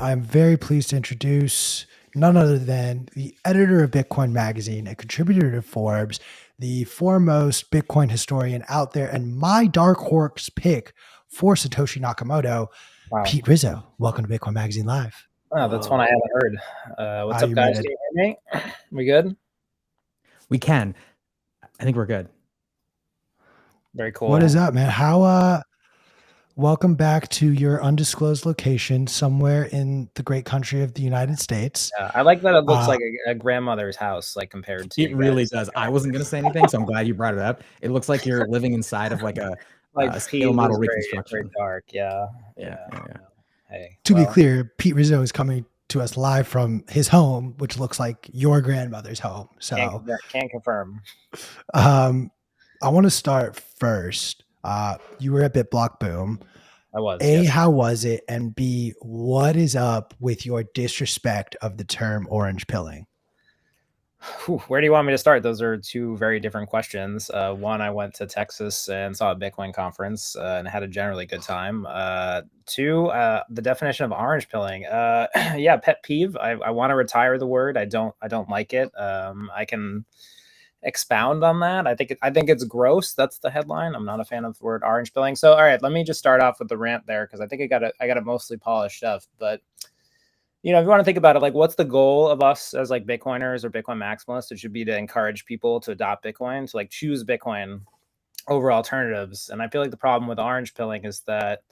I'm very pleased to introduce none other than the editor of Bitcoin Magazine, a contributor to Forbes, the foremost Bitcoin historian out there, and my dark horse pick for Satoshi Nakamoto, Wow. Pete Rizzo. Welcome to Bitcoin Magazine Live. Oh, that's one I haven't heard. What's up, You guys? made Can it. you hear me? We good? We can. I think we're good. Very cool. What is up, man? Welcome back to your undisclosed location somewhere in the great country of the United States. I like that it looks like a grandmother's house, like compared to It really does. I wasn't going to say anything, so I'm glad you brought it up. It looks like you're living inside of like a Pete scale model was very reconstruction. dark. Yeah. Hey, To be clear, Pete Rizzo is coming to us live from his home, which looks like your grandmother's home. So can't confirm. I want to start first. You were at BitBlock Boom. I was. A, yes. how was it? And B, what is up with your disrespect of the term orange pilling? Where do you want me to start? Those are two very different questions. One, I went to Texas and saw a Bitcoin conference and had a generally good time. Two, the definition of orange pilling. Yeah, pet peeve. I want to retire the word. I don't like it. I can expound on that. I think it's gross. That's the headline. I'm not a fan of the word orange pilling. So, all right, let me just start off with the rant there because I think I got it mostly polished up, but if you want to think about it, like what's the goal of us as like Bitcoiners or Bitcoin maximalists? It should be to encourage people to adopt Bitcoin, to like choose Bitcoin over alternatives. And I feel like the problem with orange pilling is that,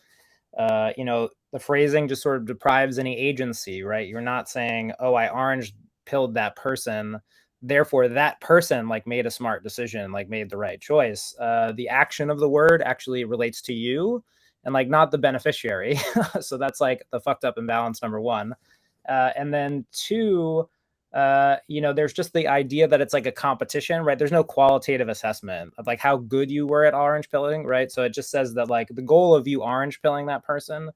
the phrasing just sort of deprives any agency, right? You're not saying, oh, I orange pilled that person, therefore that person like made a smart decision, like made the right choice. The action of the word actually relates to you and like not the beneficiary. So that's like the fucked up imbalance number one. And then two, there's just the idea that it's like a competition, right? There's no qualitative assessment of like how good you were at orange pilling, right? So it just says that like the goal of you orange pilling that person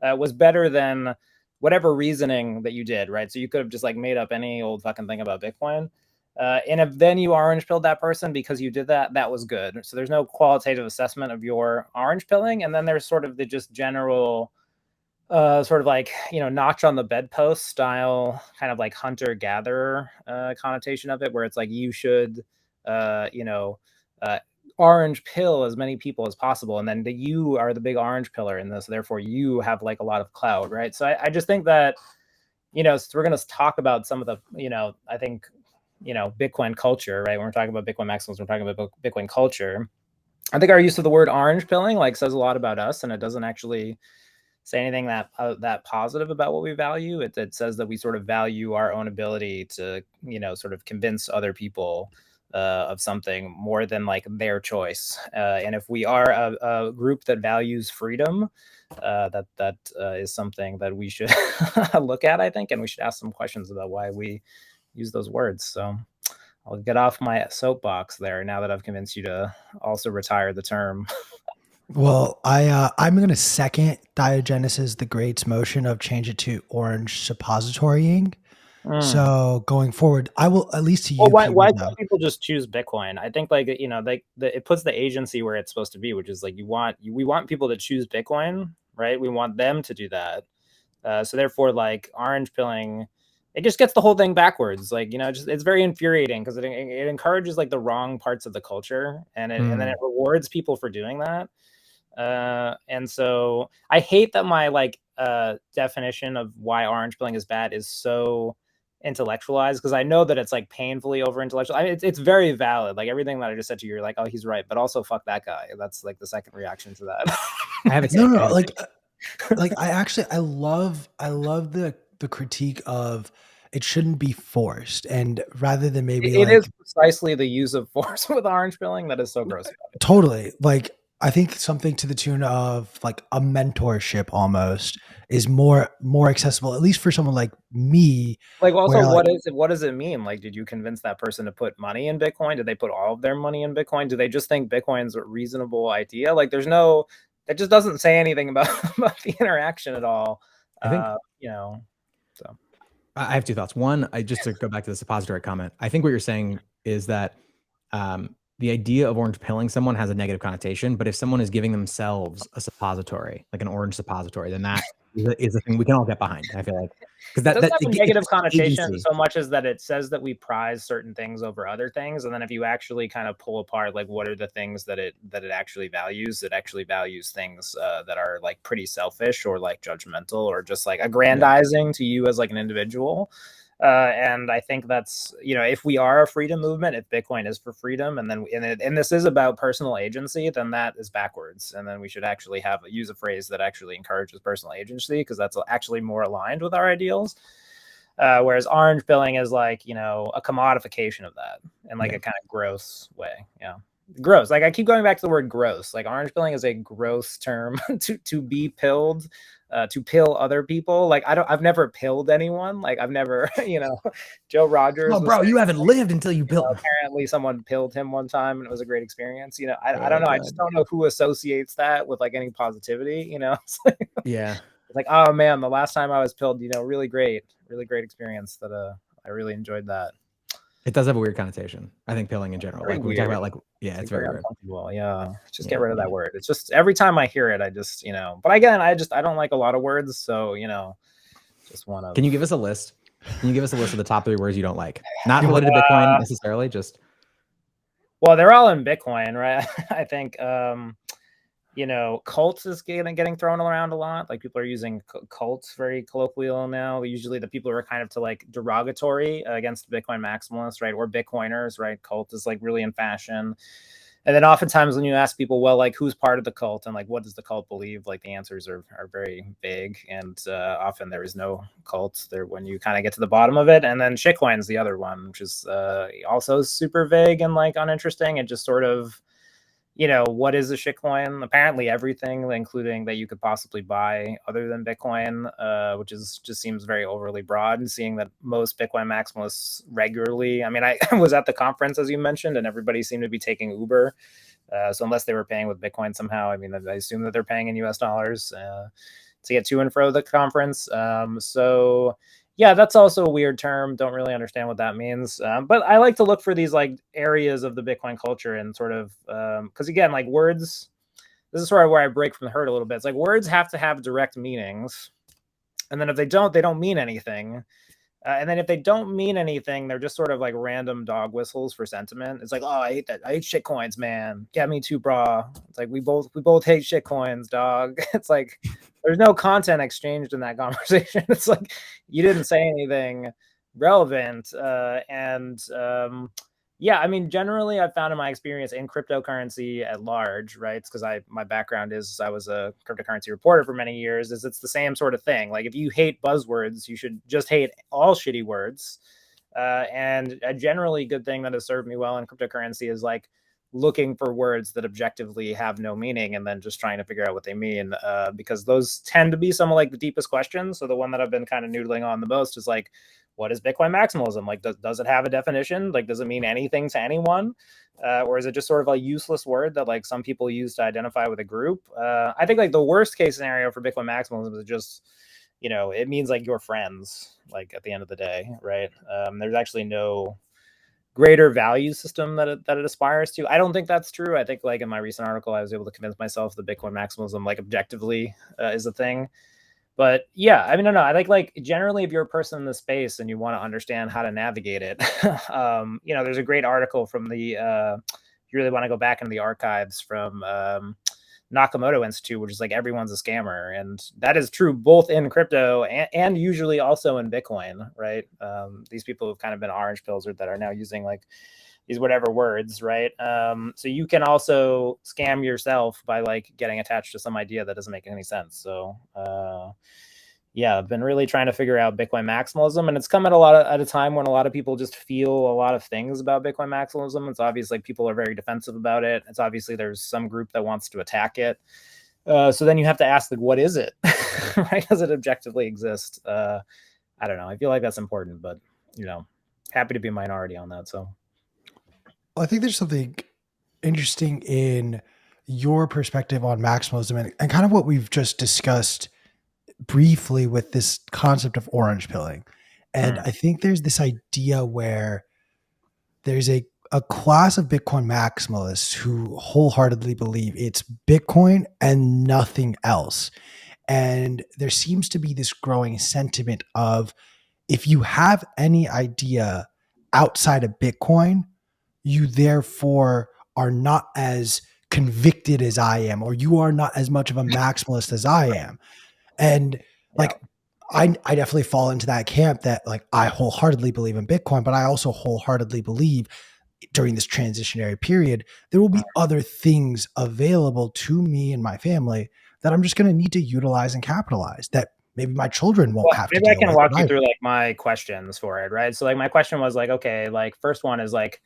was better than whatever reasoning that you did, right? So you could have just like made up any old fucking thing about Bitcoin. And if then you orange pilled that person because you did that, that was good. So there's no qualitative assessment of your orange pilling. And then there's sort of the just general sort of like, notch on the bedpost style, kind of like hunter gatherer connotation of it, where it's like you should, orange pill as many people as possible. And then you are the big orange pillar in this. Therefore, you have like a lot of clout, right? So I just think that, so we're going to talk about some of the, I think, Bitcoin culture, right? When we're talking about Bitcoin maximalism, we're talking about Bitcoin culture. I think our use of the word orange pilling like says a lot about us, and it doesn't actually say anything that positive about what we value. It says that we sort of value our own ability to, sort of convince other people of something more than like their choice. And if we are a group that values freedom, that is something that we should look at, I think, and we should ask some questions about why we use those words. So I'll get off my soapbox there now that I've convinced you to also retire the term. Well, I'm going to second Diogenes the Great's motion of change it to orange suppositorying. So going forward, I will at least to you. Well, why can't people just choose Bitcoin? I think like it puts the agency where it's supposed to be, which is like we want people to choose Bitcoin, right? We want them to do that. So therefore, like orange pilling, it just gets the whole thing backwards. Like it's very infuriating because it encourages like the wrong parts of the culture, and then it rewards people for doing that. And so I hate that my like definition of why orange pilling is bad is so intellectualized, because I know that it's like painfully over intellectual. I mean, it's very valid. Like everything that I just said to you, you're like, oh, he's right, but also fuck that guy. That's like the second reaction to that. I haven't no, like I love the critique of it shouldn't be forced, and rather than maybe it is precisely the use of force with orange pilling that is so gross. Totally. Like I think something to the tune of like a mentorship almost is more accessible, at least for someone like me. Like also, what does it mean? Like, did you convince that person to put money in Bitcoin? Did they put all of their money in Bitcoin? Do they just think Bitcoin's a reasonable idea? Like that just doesn't say anything about the interaction at all. I think, so. I have two thoughts. One, just to go back to the suppository comment, I think what you're saying is that the idea of orange pilling someone has a negative connotation, but if someone is giving themselves a suppository, like an orange suppository, then that is the thing we can all get behind. I feel like because It doesn't have a negative gives connotation agency. so much as that it says that we prize certain things over other things, and then if you actually kind of pull apart like what are the things that it actually values, it actually values things that are like pretty selfish or like judgmental or just like aggrandizing to you as like an individual. And I think that's, you know, if we are a freedom movement, if Bitcoin is for freedom, and then and this is about personal agency, then that is backwards. And then we should actually use a phrase that actually encourages personal agency, because that's actually more aligned with our ideals. Whereas orange pilling is like, you know, a commodification of that in like a kind of gross way. Yeah. Gross. Like I keep going back to the word gross. Like orange pilling is a gross term to be pilled, to pill other people. Like I've never pilled anyone. Like I've never, you know, Joe Rogers. Oh, bro, you haven't lived until you pilled. Apparently someone pilled him one time and it was a great experience. You know, I don't know. I just don't know who associates that with like any positivity, you know? Yeah. It's like, oh man, the last time I was pilled, you know, really great experience that I really enjoyed that. It does have a weird connotation. I think pilling in general. Like when we talk about like, yeah, it's very weird. Yeah. Just get rid of that word. It's just every time I hear it, I just, you know, but again, I don't like a lot of words. So, you know, just want to. Can you give us a list? Can you give us a list of the top 3 words you don't like? Not related to Bitcoin necessarily, just. Well, they're all in Bitcoin, right? I think, you know, cults is getting thrown around a lot. Like people are using cults very colloquial now. Usually the people who are kind of to like derogatory against Bitcoin maximalists, right? Or Bitcoiners, right? Cult is like really in fashion. And then oftentimes when you ask people, well, like who's part of the cult and like what does the cult believe? Like the answers are very vague, and often there is no cult there when you kind of get to the bottom of it. And then shitcoin's the other one, which is also super vague and like uninteresting and just sort of, you know, what is a shitcoin? Apparently everything, including that you could possibly buy other than Bitcoin, which is just seems very overly broad. And seeing that most Bitcoin maximalists regularly, I mean, I was at the conference, as you mentioned, and everybody seemed to be taking Uber. So unless they were paying with Bitcoin somehow, I mean, I assume that they're paying in US dollars to get to and fro the conference. So yeah, that's also a weird term. Don't really understand what that means. But I like to look for these like areas of the Bitcoin culture and sort of, because again, like words, this is sort of where I break from the herd a little bit. It's like words have to have direct meanings. And then if they don't mean anything. And then if they don't mean anything, they're just sort of like random dog whistles for sentiment. It's like, oh, I hate that. I hate shit coins, man. Get me too, brah. It's like we both hate shit coins, dog. It's like there's no content exchanged in that conversation. It's like you didn't say anything relevant. Yeah, I mean, generally, I've found in my experience in cryptocurrency at large, right? Because my background is I was a cryptocurrency reporter for many years. Is it's the same sort of thing. Like if you hate buzzwords, you should just hate all shitty words. And a generally good thing that has served me well in cryptocurrency is like looking for words that objectively have no meaning and then just trying to figure out what they mean, because those tend to be some of like the deepest questions. So the one that I've been kind of noodling on the most is like, what is Bitcoin maximalism? Like, does it have a definition? Like, does it mean anything to anyone? Or is it just sort of a useless word that like some people use to identify with a group? I think like the worst case scenario for Bitcoin maximalism is just, you know, it means like your friends, like at the end of the day, right? There's actually no greater value system that it aspires to. I don't think that's true. I think like in my recent article, I was able to convince myself that Bitcoin maximalism like objectively is a thing. But yeah, I mean, no, I like generally if you're a person in the space and you want to understand how to navigate it, you know, there's a great article from the, if you really want to go back into the archives from Nakamoto Institute, which is like everyone's a scammer. And that is true both in crypto and usually also in Bitcoin, right? These people have kind of been orange pills or that are now using like these whatever words, right? So you can also scam yourself by like getting attached to some idea that doesn't make any sense. So yeah, I've been really trying to figure out Bitcoin maximalism, and it's come at a time when a lot of people just feel a lot of things about Bitcoin maximalism. It's obvious like people are very defensive about it. It's obviously there's some group that wants to attack it. So then you have to ask like, what is it? Right? Does it objectively exist? I don't know. I feel like that's important, but you know, happy to be a minority on that. So I think there's something interesting in your perspective on maximalism and kind of what we've just discussed briefly with this concept of orange pilling. And I think there's this idea where there's a class of Bitcoin maximalists who wholeheartedly believe it's Bitcoin and nothing else. And there seems to be this growing sentiment of, if you have any idea outside of Bitcoin, you therefore are not as convicted as I am, or you are not as much of a maximalist as I am. And like, I definitely fall into that camp that like I wholeheartedly believe in Bitcoin, but I also wholeheartedly believe during this transitionary period, there will be other things available to me and my family that I'm just going to need to utilize and capitalize that maybe my children won't have to Maybe I deal can with. walk you through like my questions for it, right? So like my question was like, okay, like first one is like,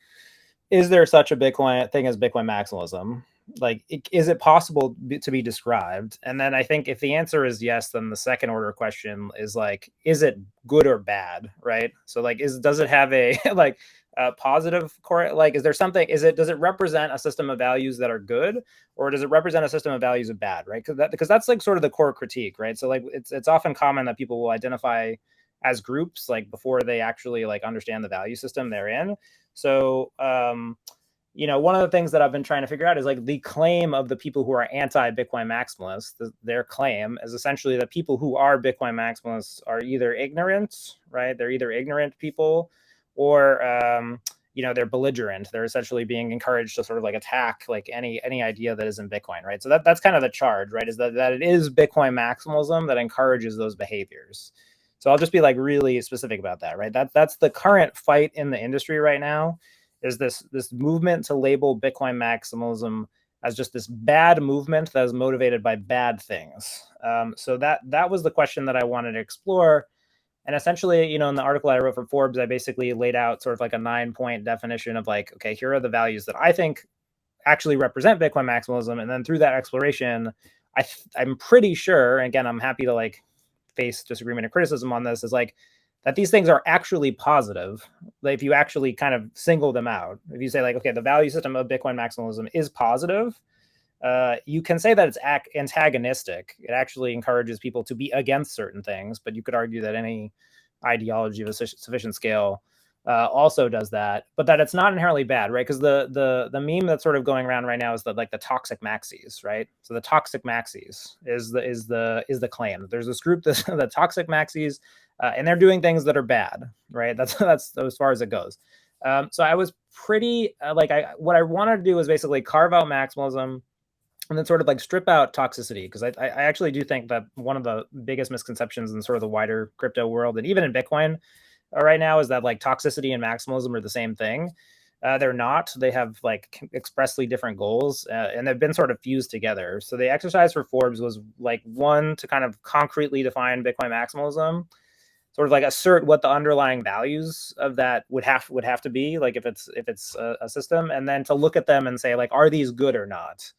is there such a Bitcoin thing as Bitcoin maximalism? Like, is it possible to be described? And then I think if the answer is yes, then the second order question is like, is it good or bad, right? So like, does it have a like a positive core? Like, is there something? Does it represent a system of values that are good, or does it represent a system of values of bad, right? Because that's like sort of the core critique, right? So like, it's often common that people will identify as groups like before they actually like understand the value system they're in. So, one of the things that I've been trying to figure out is like the claim of the people who are anti-Bitcoin maximalists. Their claim is essentially that people who are Bitcoin maximalists are either ignorant, right? They're either ignorant people, or they're belligerent. They're essentially being encouraged to sort of like attack like any idea that is in Bitcoin, right? So that's kind of the charge, right? Is that it is Bitcoin maximalism that encourages those behaviors. So I'll just be like really specific about that, right? That's the current fight in the industry right now, is this movement to label Bitcoin maximalism as just this bad movement that is motivated by bad things. So that was the question that I wanted to explore. And essentially, in the article I wrote for Forbes, I basically laid out sort of like a 9-point definition of like, okay, here are the values that I think actually represent Bitcoin maximalism. And then through that exploration, I'm pretty sure, and again, I'm happy to like face disagreement and criticism on this, is like that these things are actually positive. Like if you actually kind of single them out, if you say like, okay, the value system of Bitcoin maximalism is positive, you can say that it's antagonistic. It actually encourages people to be against certain things, but you could argue that any ideology of a sufficient scale also does that, but that it's not inherently bad, right? Because the meme that's sort of going around right now is that like the toxic maxis, right? So the toxic maxis is the claim. There's this group, the toxic maxis, and they're doing things that are bad, right? That's as far as it goes. So I was pretty what I wanted to do was basically carve out maximalism and then sort of like strip out toxicity, because I actually do think that one of the biggest misconceptions in sort of the wider crypto world and even in Bitcoin right now is that like toxicity and maximalism are the same thing. They're not. They have like expressly different goals, and they've been sort of fused together. So the exercise for Forbes was like, one, to kind of concretely define Bitcoin maximalism, sort of like assert what the underlying values of that would have to be, like if it's a system, and then to look at them and say like, are these good or not?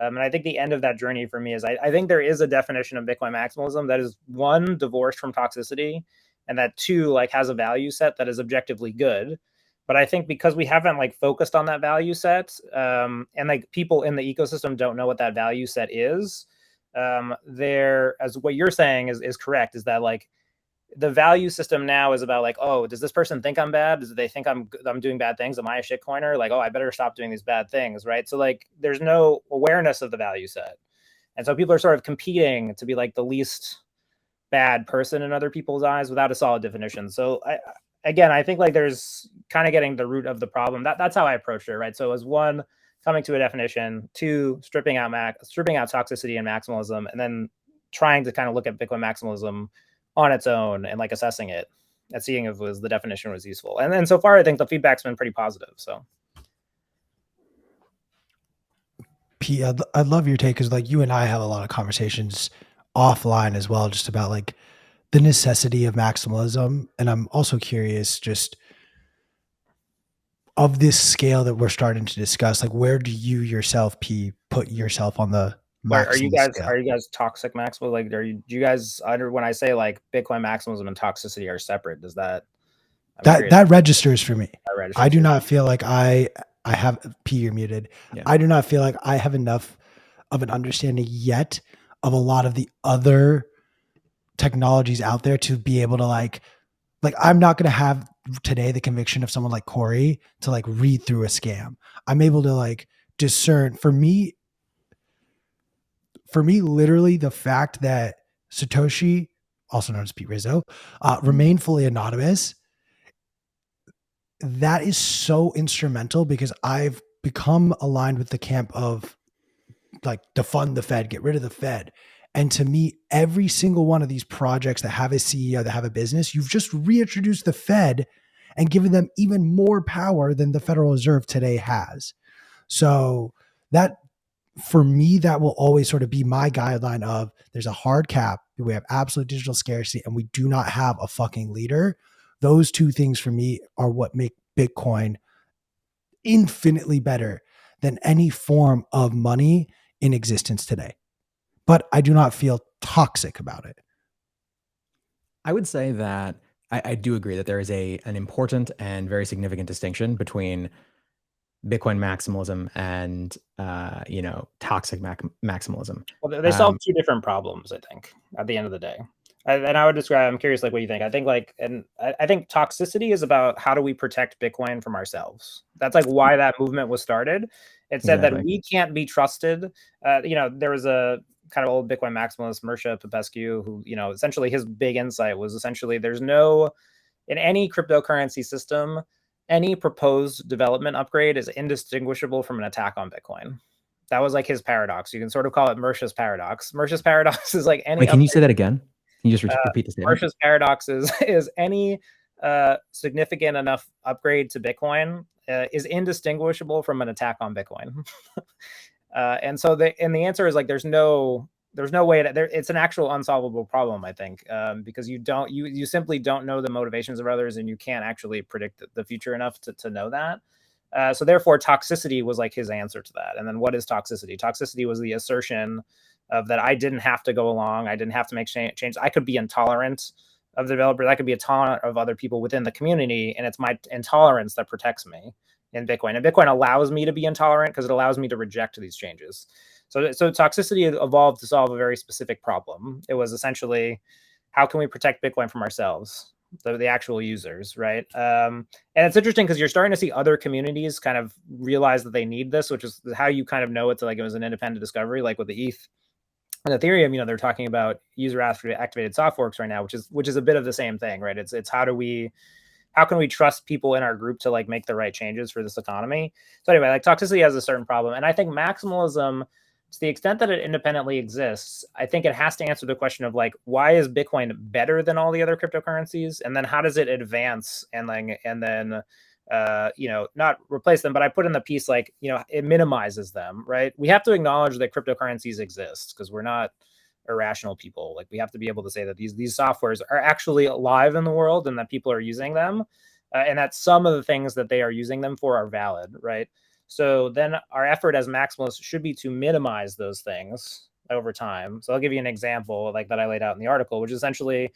And I think the end of that journey for me is I think there is a definition of Bitcoin maximalism that is, one, divorced from toxicity, and that two, like has a value set that is objectively good. But I think because we haven't like focused on that value set, and like people in the ecosystem don't know what that value set is, there, as what you're saying is correct, is that like the value system now is about like, oh, does this person think I'm bad? Do they think I'm doing bad things? Am I a shitcoiner? Like, oh, I better stop doing these bad things, right? So like, there's no awareness of the value set, and so people are sort of competing to be like the least bad person in other people's eyes without a solid definition. So I think like there's kind of getting the root of the problem. That's how I approached it, right? So it was, one, coming to a definition, two, stripping out toxicity and maximalism, and then trying to kind of look at Bitcoin maximalism on its own and like assessing it and seeing if the definition was useful. And then so far, I think the feedback's been pretty positive. So, P, I love your take, because like you and I have a lot of conversations offline as well, just about like the necessity of maximalism. And I'm also curious, just of this scale that we're starting to discuss, like where do you yourself, P, put yourself on the are you maximalist scale? guys toxic maximal? Like, do you guys under, when I say like Bitcoin maximalism and toxicity are separate, does that, that registers for me? I do for not feel like I have, P, you're muted. Yeah. I do not feel like I have enough of an understanding yet of a lot of the other technologies out there to be able to like I'm not going to have today the conviction of someone like Corey to like read through a scam. I'm able to like discern. For me, literally the fact that Satoshi, also known as Pete Rizzo, remain fully anonymous. That is so instrumental because I've become aligned with the camp of like defund the Fed, get rid of the Fed. And to me, every single one of these projects that have a CEO, that have a business, you've just reintroduced the Fed and given them even more power than the Federal Reserve today has. So that, for me, that will always sort of be my guideline of there's a hard cap. We have absolute digital scarcity and we do not have a fucking leader. Those two things for me are what make Bitcoin infinitely better than any form of money in existence today. But I do not feel toxic about it. I would say that I do agree that there is an important and very significant distinction between Bitcoin maximalism and toxic maximalism. Well, they solve two different problems, I think, at the end of the day. And I would describe, I'm curious, like, what you think. I think, like, and I think toxicity is about how do we protect Bitcoin from ourselves. That's like why that movement was started. It said that we can't be trusted. There was a kind of old Bitcoin maximalist, Mirsha Popescu, who, essentially his big insight was essentially there's no, in any cryptocurrency system, any proposed development upgrade is indistinguishable from an attack on Bitcoin. That was like his paradox. You can sort of call it Mirsha's paradox. Mirsha's paradox is like any. Wait, can you say that again? Can you just repeat the statement? Mirsha's paradox is any significant enough upgrade to Bitcoin is indistinguishable from an attack on Bitcoin. And so the answer is like there's no way to, it's an actual unsolvable problem, I think, because you simply don't know the motivations of others, and you can't actually predict the future enough to know that. So therefore, toxicity was like his answer to that. And then what is toxicity? Toxicity was the assertion of that I didn't have to go along. I didn't have to make change. I could be intolerant of the developers. I could be intolerant of other people within the community. And it's my intolerance that protects me in Bitcoin. And Bitcoin allows me to be intolerant because it allows me to reject these changes. So toxicity evolved to solve a very specific problem. It was essentially, how can we protect Bitcoin from ourselves? The actual users, right? And it's interesting because you're starting to see other communities kind of realize that they need this, which is how you kind of know it's like it was an independent discovery, like with the ETH and Ethereum. They're talking about user activated soft forks right now, which is a bit of the same thing, right? It's how can we trust people in our group to like make the right changes for this economy? So anyway, like toxicity has a certain problem, and I think maximalism, to the extent that it independently exists, I think it has to answer the question of like, why is Bitcoin better than all the other cryptocurrencies? And then how does it advance and then not replace them, but I put in the piece, like, it minimizes them, right? We have to acknowledge that cryptocurrencies exist because we're not irrational people. Like, we have to be able to say that these softwares are actually alive in the world and that people are using them, and that some of the things that they are using them for are valid, right? So then our effort as maximalists should be to minimize those things over time. So I'll give you an example like that I laid out in the article, which is essentially,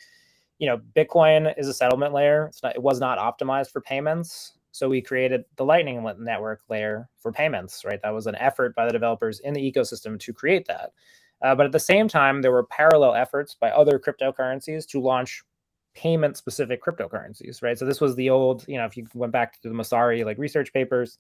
Bitcoin is a settlement layer. It was not optimized for payments. So we created the Lightning Network layer for payments, right? That was an effort by the developers in the ecosystem to create that. But at the same time, there were parallel efforts by other cryptocurrencies to launch payment-specific cryptocurrencies, right? So this was the old, if you went back to the Messari like research papers,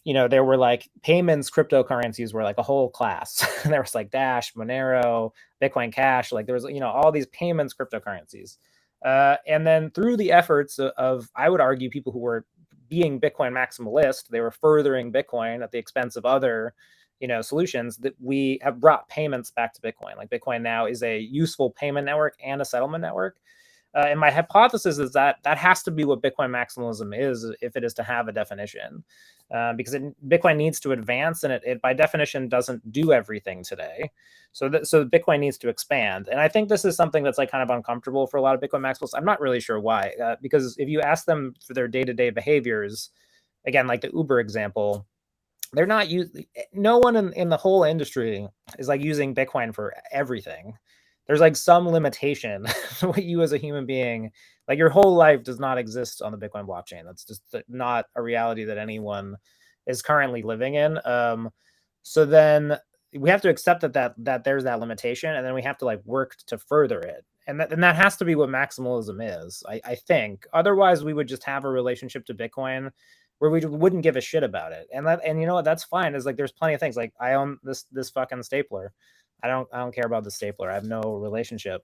there were like payments cryptocurrencies were like a whole class. There was like Dash, Monero, Bitcoin Cash. Like there was, all these payments cryptocurrencies. And then through the efforts of, I would argue, people who were being Bitcoin maximalist, they were furthering Bitcoin at the expense of other, solutions, that we have brought payments back to Bitcoin. Like Bitcoin now is a useful payment network and a settlement network. And my hypothesis is that has to be what Bitcoin maximalism is, if it is to have a definition, because Bitcoin needs to advance, and it by definition doesn't do everything today. So Bitcoin needs to expand, and I think this is something that's like kind of uncomfortable for a lot of Bitcoin maximalists. I'm not really sure why, because if you ask them for their day-to-day behaviors, again, like the Uber example, they're not using. No one in the whole industry is like using Bitcoin for everything. There's like some limitation to what you as a human being, like your whole life does not exist on the Bitcoin blockchain. That's just not a reality that anyone is currently living in. So then we have to accept that there's that limitation, and then we have to like work to further it. And that has to be what maximalism is, I think. Otherwise, we would just have a relationship to Bitcoin where we wouldn't give a shit about it. And you know what, that's fine. Is like there's plenty of things, like I own this fucking stapler. I don't care about the stapler. I have no relationship.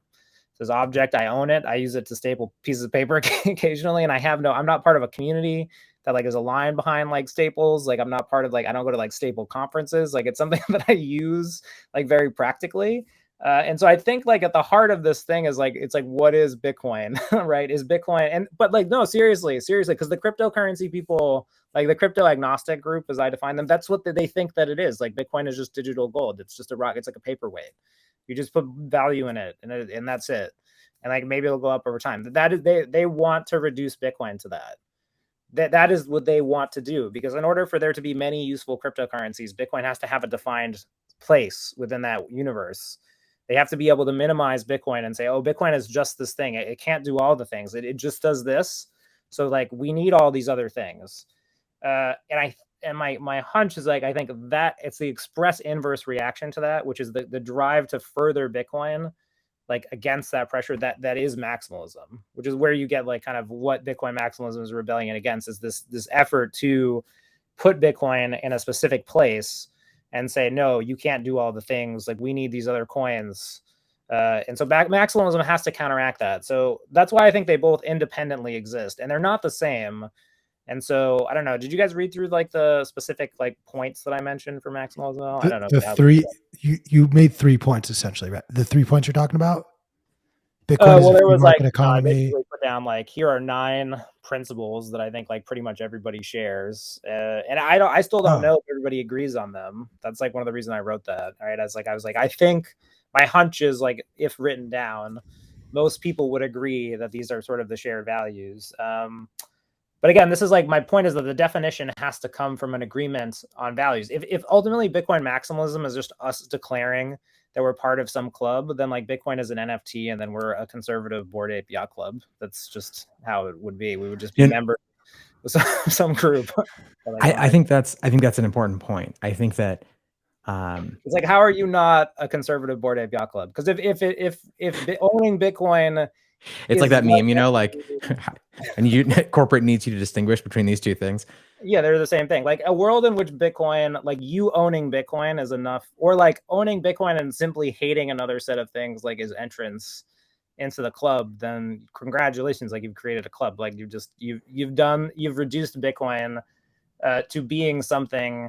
This object, I own it. I use it to staple pieces of paper occasionally, and I'm not part of a community that like is aligned behind like staples. Like I'm not part of like, I don't go to like staple conferences. Like it's something that I use like very practically. And so I think like at the heart of this thing is like, it's like, what is Bitcoin, right? Is Bitcoin, but like, no, seriously, because the cryptocurrency people, like the crypto agnostic group, as I define them, that's what they think that it is. Like Bitcoin is just digital gold. It's just a rock. It's like a paperweight. You just put value in it, and that's it. And like maybe it'll go up over time. That is, they want to reduce Bitcoin to that. That is what they want to do, because in order for there to be many useful cryptocurrencies, Bitcoin has to have a defined place within that universe. They have to be able to minimize Bitcoin and say, oh, Bitcoin is just this thing. It can't do all the things. It just does this. So like we need all these other things. And my hunch is like, I think that it's the express inverse reaction to that, which is the drive to further Bitcoin, like against that pressure, that is maximalism, which is where you get like kind of what Bitcoin maximalism is rebelling against, is this effort to put Bitcoin in a specific place and say, no, you can't do all the things. Like we need these other coins. And so maximalism has to counteract that. So that's why I think they both independently exist, and they're not the same. And so I don't know. Did you guys read through like the specific like points that I mentioned for maximalism? I don't know. The three you made 3 points essentially, right? The 3 points you're talking about. Bitcoin is Well, a there free was like, market I economy. basically put down like, here are 9 principles that I think like pretty much everybody shares, and I still don't know if everybody agrees on them. That's like one of the reasons I wrote that. All right, I was like, I think my hunch is like, if written down, most people would agree that these are sort of the shared values. But again, this is like, my point is that the definition has to come from an agreement on values. If ultimately Bitcoin maximalism is just us declaring that we're part of some club, then like Bitcoin is an NFT, and then we're a conservative Bored Ape Yacht Club. That's just how it would be. We would just be members of some group. I think that's an important point. I think that it's like, how are you not a conservative Bored Ape Yacht Club? Because if owning Bitcoin, it's like that meme, you know, like, and corporate needs you to distinguish between these two things. Yeah, they're the same thing. Like a world in which Bitcoin, like you owning Bitcoin is enough, or like owning Bitcoin and simply hating another set of things like is entrance into the club, then congratulations, like you've created a club. Like you've reduced Bitcoin to being something,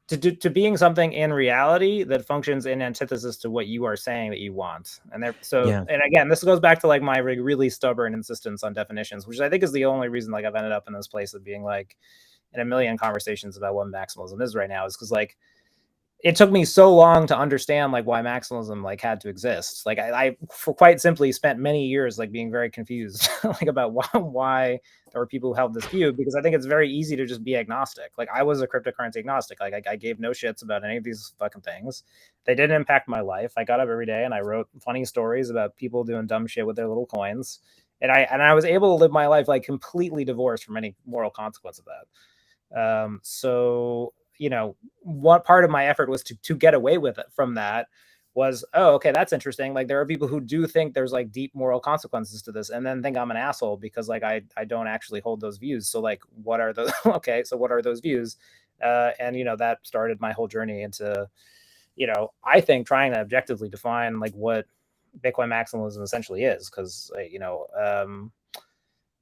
to being something in reality that functions in antithesis to what you are saying that you want. And and again, this goes back to like my really stubborn insistence on definitions, which I think is the only reason like I've ended up in this place of being like in a million conversations about what maximalism is right now, is because like it took me so long to understand like why maximalism like had to exist. Like I for quite simply spent many years like being very confused like about why there were people who held this view, because I think it's very easy to just be agnostic. Like I was a cryptocurrency agnostic. Like I gave no shits about any of these fucking things. They didn't impact my life. I got up every day and I wrote funny stories about people doing dumb shit with their little coins. And I was able to live my life like completely divorced from any moral consequence of that. So, you know, what part of my effort was to get away with it from that was, oh, okay, that's interesting. Like there are people who do think there's like deep moral consequences to this, and then think I'm an asshole because like I don't actually hold those views. So like, what are those? Okay, so what are those views? And you know, that started my whole journey into, you know, I think trying to objectively define like what Bitcoin maximalism essentially is, because you know,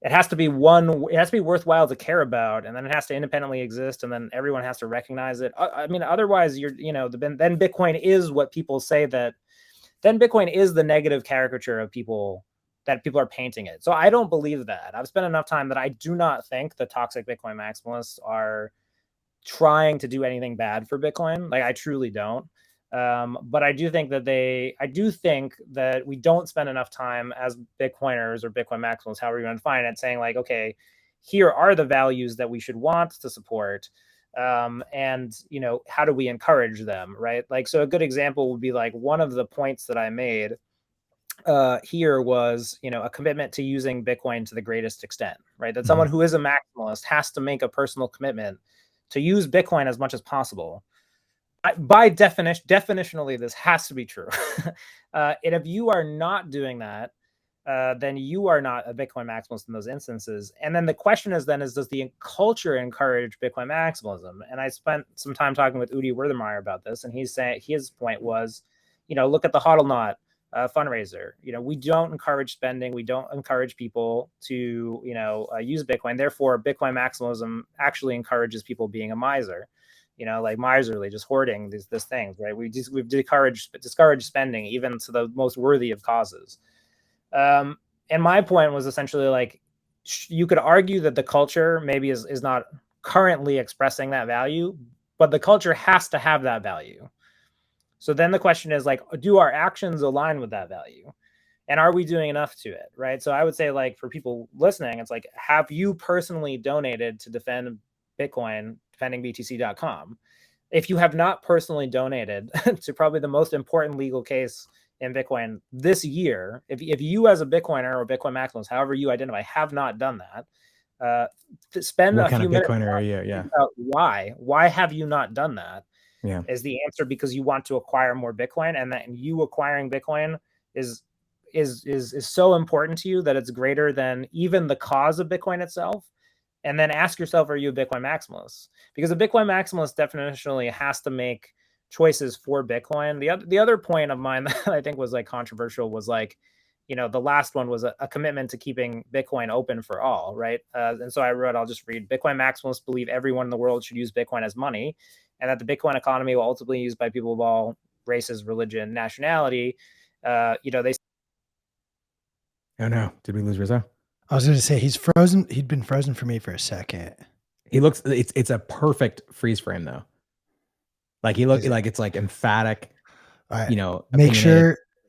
it has to be worthwhile to care about, and then it has to independently exist, and then everyone has to recognize it. I mean, otherwise then Bitcoin is what people say that, then Bitcoin is the negative caricature of people, that people are painting it. So I don't believe that. I've spent enough time that I do not think the toxic Bitcoin maximalists are trying to do anything bad for Bitcoin. Like I truly don't. But I do think that we don't spend enough time as Bitcoiners or Bitcoin maximalists, however you want to define it, saying like, okay, here are the values that we should want to support. And you know, how do we encourage them, right? Like, so a good example would be like, one of the points that I made here was, you know, a commitment to using Bitcoin to the greatest extent, right? That someone who is a maximalist has to make a personal commitment to use Bitcoin as much as possible. By definition, definitionally, this has to be true. And if you are not doing that, then you are not a Bitcoin maximalist in those instances. And then the question is, does the culture encourage Bitcoin maximalism? And I spent some time talking with Udi Werthemeyer about this, and he's saying his point was, look at the Hodl Knot fundraiser. We don't encourage spending. We don't encourage people to, use Bitcoin. Therefore, Bitcoin maximalism actually encourages people being a miser, like miserly, just hoarding these things, right? We've discouraged spending even to the most worthy of causes. And my point was essentially like, you could argue that the culture maybe is not currently expressing that value, but the culture has to have that value. So then the question is like, do our actions align with that value? And are we doing enough to it, right? So I would say, like, for people listening, it's like, have you personally donated to defend Bitcoin, defendingbtc.com? If you have not personally donated to probably the most important legal case in Bitcoin this year, if you as a Bitcoiner or Bitcoin maximalist, however you identify, have not done that, spend What a kind few of minutes Bitcoiner are you? Yeah. about why have you not done that? Yeah. Is the answer because you want to acquire more Bitcoin, and that you acquiring Bitcoin is so important to you that it's greater than even the cause of Bitcoin itself? And then ask yourself, are you a Bitcoin maximalist? Because a Bitcoin maximalist definitionally has to make choices for Bitcoin. The other point of mine that I think was like controversial was like, the last one was a commitment to keeping Bitcoin open for all, right? And so I wrote, I'll just read: Bitcoin maximalists believe everyone in the world should use Bitcoin as money, and that the Bitcoin economy will ultimately be used by people of all races, religion, nationality. They. Oh no, did we lose Rizzo? I was going to say he's frozen. He'd been frozen for me for a second. He looks. It's a perfect freeze frame though. Like he look like it's like emphatic. All right.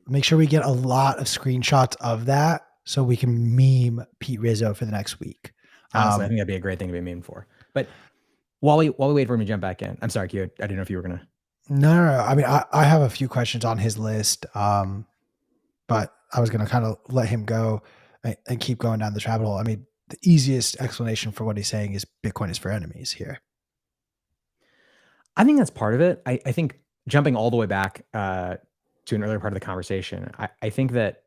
Make sure we get a lot of screenshots of that so we can meme Pete Rizzo for the next week. Honestly, I think that'd be a great thing to be memed for. But while we wait for him to jump back in, I'm sorry, Q. I didn't know if you were gonna. No. I mean, I have a few questions on his list, but I was gonna kind of let him go and keep going down this rabbit hole. I mean, the easiest explanation for what he's saying is Bitcoin is for enemies here. I think that's part of it. I think jumping all the way back to an earlier part of the conversation, I think that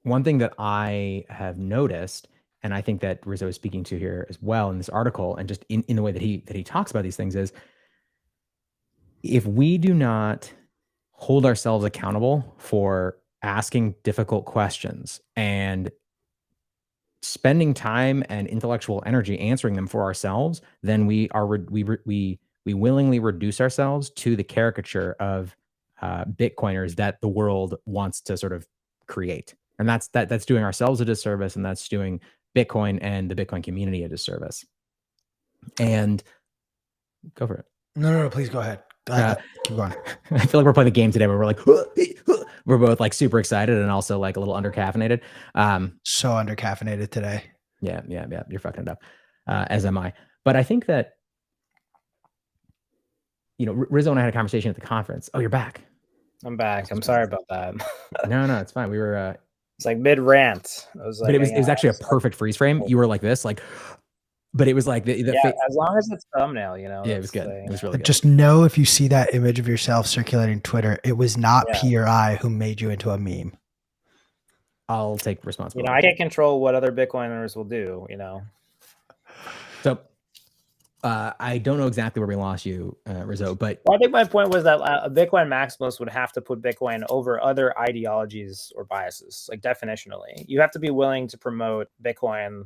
one thing that I have noticed, and I think that Rizzo is speaking to here as well in this article, and just in the way that he talks about these things, is if we do not hold ourselves accountable for asking difficult questions and spending time and intellectual energy answering them for ourselves, then we willingly reduce ourselves to the caricature of Bitcoiners that the world wants to sort of create. And that's doing ourselves a disservice, and that's doing Bitcoin and the Bitcoin community a disservice. And go for it. No, please go ahead. Keep going. I feel like we're playing the game today where we're like, we're both like super excited and also like a little undercaffeinated. So undercaffeinated today. Yeah. You're fucking it up, as am I. But I think that, Rizzo and I had a conversation at the conference. Oh, you're back. I'm back. I'm sorry about that. No, it's fine. We were. It's like mid rant. But it was actually a perfect freeze frame. You were like this, like. But it was like as long as it's thumbnail, Yeah, it was good. It was really good. Just know if you see that image of yourself circulating Twitter, it was not P or I who made you into a meme. I'll take responsibility. I can't control what other Bitcoiners will do, So I don't know exactly where we lost you, Rizzo, but I think my point was that a Bitcoin maximalist would have to put Bitcoin over other ideologies or biases, like definitionally. You have to be willing to promote Bitcoin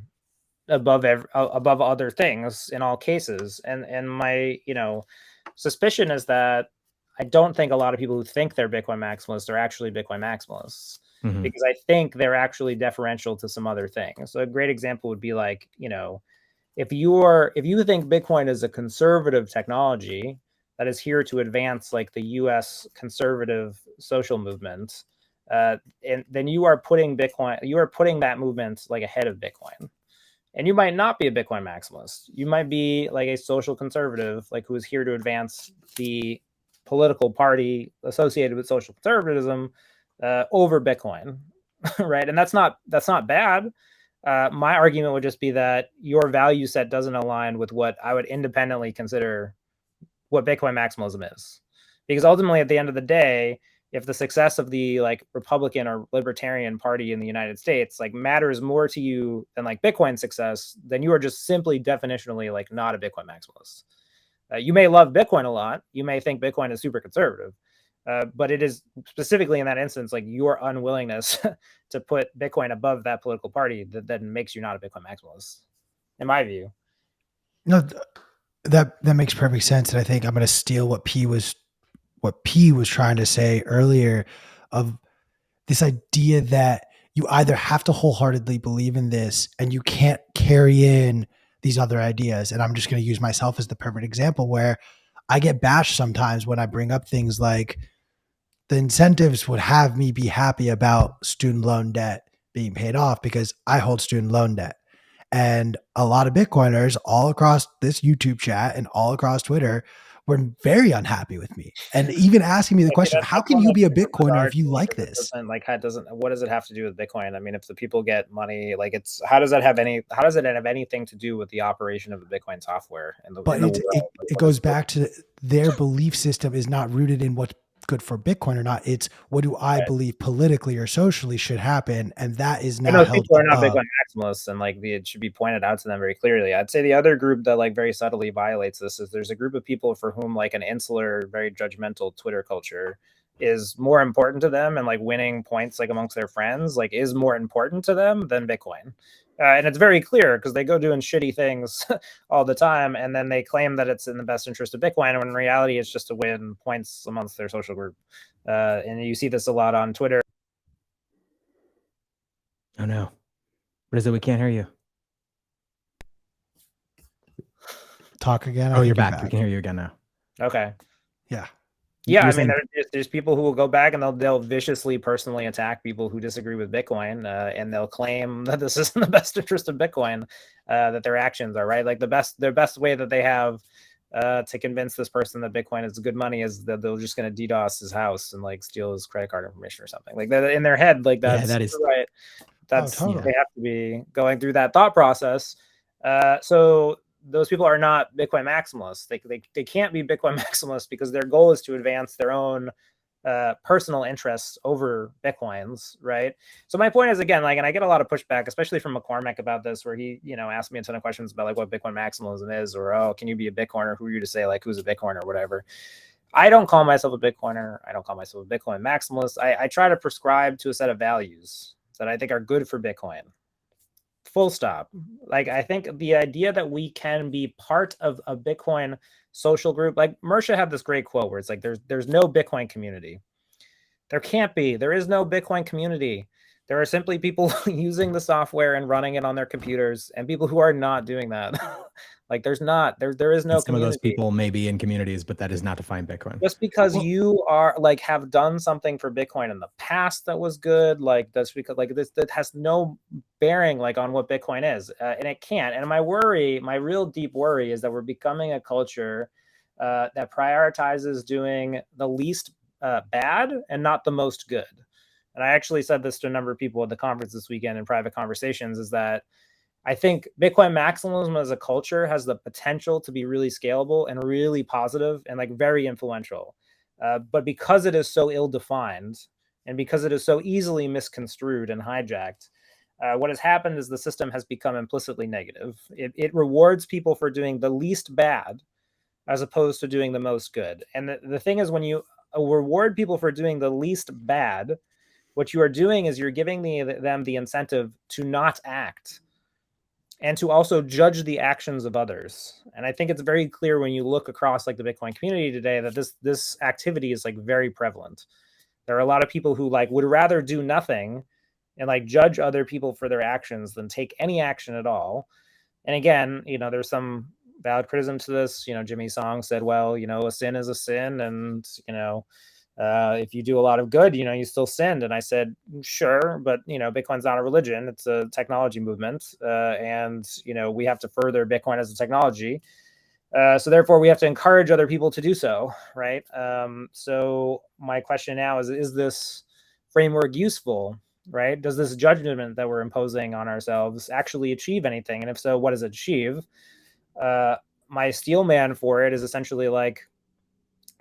above other things in all cases. And my suspicion is that I don't think a lot of people who think they're Bitcoin maximalists are actually Bitcoin maximalists, because I think they're actually deferential to some other things. So a great example would be like, if you think Bitcoin is a conservative technology that is here to advance like the US conservative social movement, and then you are putting that movement like ahead of Bitcoin. And you might not be a Bitcoin maximalist. You might be like a social conservative, like who is here to advance the political party associated with social conservatism over Bitcoin, right? And that's not bad. My argument would just be that your value set doesn't align with what I would independently consider what Bitcoin maximalism is. Because ultimately, at the end of the day, if the success of the like Republican or Libertarian Party in the United States like matters more to you than like Bitcoin success, then you are just simply definitionally like not a Bitcoin maximalist. You may love Bitcoin a lot. You may think Bitcoin is super conservative, But it is specifically in that instance, like your unwillingness to put Bitcoin above that political party that then makes you not a Bitcoin maximalist, in my view. No, that makes perfect sense. And I think I'm going to steal what P was trying to say earlier, of this idea that you either have to wholeheartedly believe in this and you can't carry in these other ideas. And I'm just going to use myself as the perfect example, where I get bashed sometimes when I bring up things like the incentives would have me be happy about student loan debt being paid off because I hold student loan debt. And a lot of Bitcoiners all across this YouTube chat and all across Twitter were very unhappy with me and even asking me the Okay, question, how that's can one you that's be a super Bitcoiner bizarre if to you me like because it this? doesn't like how doesn't what does it have to do with Bitcoin? I mean, if the people get money, like it's how does it have anything to do with the operation of the Bitcoin software in But the it, world? it, Like it what is goes back to their belief system is not rooted in what's good for Bitcoin or not. It's what do I right. believe politically or socially should happen. And that is And now those held people are not above. Bitcoin maximalists, and like it should be pointed out to them very clearly. I'd say the other group that like very subtly violates this is there's a group of people for whom like an insular, very judgmental Twitter culture is more important to them, and like winning points like amongst their friends like is more important to them than Bitcoin. And it's very clear because they go doing shitty things all the time, and then they claim that it's in the best interest of Bitcoin, when in reality it's just to win points amongst their social group. And you see this a lot on Twitter. Oh no, Rizzo, we can't hear you. Talk again. I Oh, think you're back. We can hear you again now. Okay. Yeah. Yeah, You're I mean, saying there's people who will go back and they'll viciously personally attack people who disagree with Bitcoin, and they'll claim that this is in the best interest of Bitcoin, that their actions are right. Like their best way that they have to convince this person that Bitcoin is good money is that they're just going to DDoS his house and like steal his credit card information or something. Like that in their head, like yeah, that's that is right. Oh, That's totally. they have to be going through that thought process. So those people are not Bitcoin maximalists. They can't be Bitcoin maximalists because their goal is to advance their own personal interests over Bitcoin's, right? So my point is, again, like, and I get a lot of pushback, especially from McCormick about this, where he, asked me a ton of questions about like what Bitcoin maximalism is, or, oh, can you be a Bitcoiner? Who are you to say like who's a Bitcoiner or whatever? I don't call myself a Bitcoiner. I don't call myself a Bitcoin maximalist. I try to prescribe to a set of values that I think are good for Bitcoin. Full stop. Like, I think the idea that we can be part of a Bitcoin social group, like Mersha had this great quote where it's like, there's no Bitcoin community. There can't be. There is no Bitcoin community. There are simply people using the software and running it on their computers, and people who are not doing that. Like, there is no and some of those community. people may be in communities, but that does not define Bitcoin. Just because Well, you are like have done something for Bitcoin in the past that was good, like that's because like this that has no bearing like on what Bitcoin is, and it can't. And my real deep worry, is that we're becoming a culture that prioritizes doing the least bad and not the most good. And I actually said this to a number of people at the conference this weekend in private conversations, is that I think Bitcoin maximalism as a culture has the potential to be really scalable and really positive and like very influential. But because it is so ill-defined and because it is so easily misconstrued and hijacked, what has happened is the system has become implicitly negative. It rewards people for doing the least bad as opposed to doing the most good. And the thing is, when you reward people for doing the least bad, what you are doing is you're giving them the incentive to not act and to also judge the actions of others. And I think it's very clear when you look across like the Bitcoin community today that this activity is like very prevalent. There are a lot of people who like would rather do nothing and like judge other people for their actions than take any action at all. And again, there's some valid criticism to this. Jimmy Song said, well, a sin is a sin, and if you do a lot of good, you still sinned. And I said, sure, but Bitcoin's not a religion; it's a technology movement, and we have to further Bitcoin as a technology. So therefore, we have to encourage other people to do so, right? So my question now is this framework useful? Right? Does this judgment that we're imposing on ourselves actually achieve anything? And if so, what does it achieve? My steel man for it is essentially like,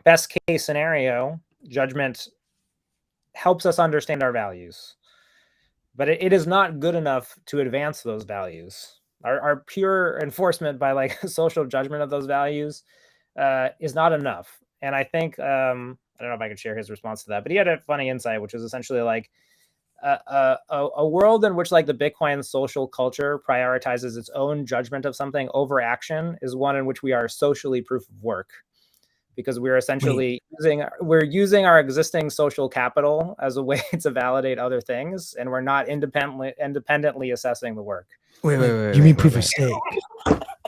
best case scenario, judgment helps us understand our values, but it is not good enough to advance those values. Our pure enforcement by like social judgment of those values is not enough. And I think I don't know if I could share his response to that, but he had a funny insight, which was essentially like a world in which like the Bitcoin social culture prioritizes its own judgment of something over action is one in which we are socially proof of work, because we're essentially using our existing social capital as a way to validate other things, and we're not independently assessing the work. Wait, you mean proof of stake?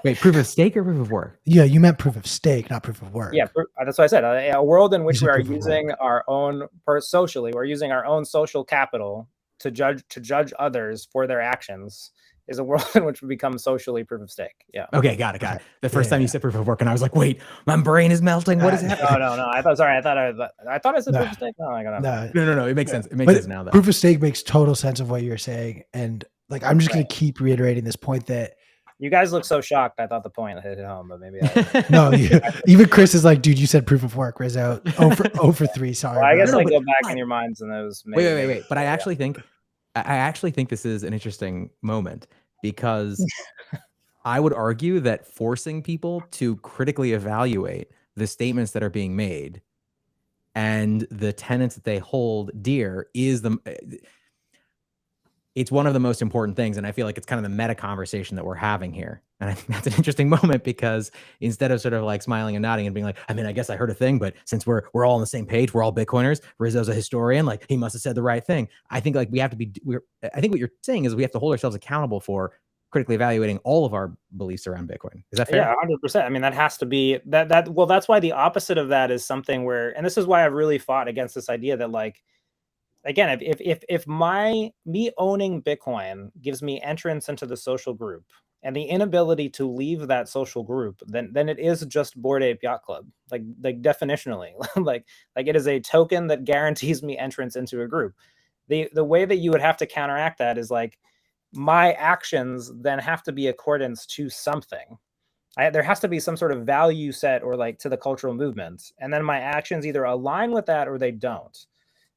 Wait, proof of stake or proof of work? Yeah, you meant proof of stake, not proof of work. Yeah, that's what I said. A world in which we are using our own socially, we're using our own social capital to judge others for their actions, is a world in which we become socially proof of stake. Yeah. Okay, got it. The first time you said proof of work, and I was like, wait, my brain is melting. What is happening? No. I thought I said proof of stake. No. It makes sense. It makes sense now, though. Proof of stake makes total sense of what you're saying, and like I'm just going to keep reiterating this point that. You guys look so shocked. I thought the point hit home, but maybe no. Even Chris is like, dude, you said proof of work, Rizzo. 0 for 3. Sorry. Well, I guess go back in your minds and those. Wait. But I actually think this is an interesting moment, because I would argue that forcing people to critically evaluate the statements that are being made and the tenets that they hold dear is it's one of the most important things. And I feel like it's kind of the meta conversation that we're having here. And I think that's an interesting moment, because instead of sort of like smiling and nodding and being like, I mean, I guess I heard a thing, but since we're all on the same page, we're all Bitcoiners, Rizzo's a historian, like he must have said the right thing. I think like we have to be, I think what you're saying is we have to hold ourselves accountable for critically evaluating all of our beliefs around Bitcoin. Is that fair? Yeah, 100%. I mean, that has to be well, that's why the opposite of that is something where, and this is why I've really fought against this idea that like, again, if me owning Bitcoin gives me entrance into the social group and the inability to leave that social group, then it is just Bored Ape Yacht Club, like definitionally, like it is a token that guarantees me entrance into a group. The way that you would have to counteract that is like my actions then have to be accordance to something. There has to be some sort of value set or like to the cultural movement, and then my actions either align with that or they don't.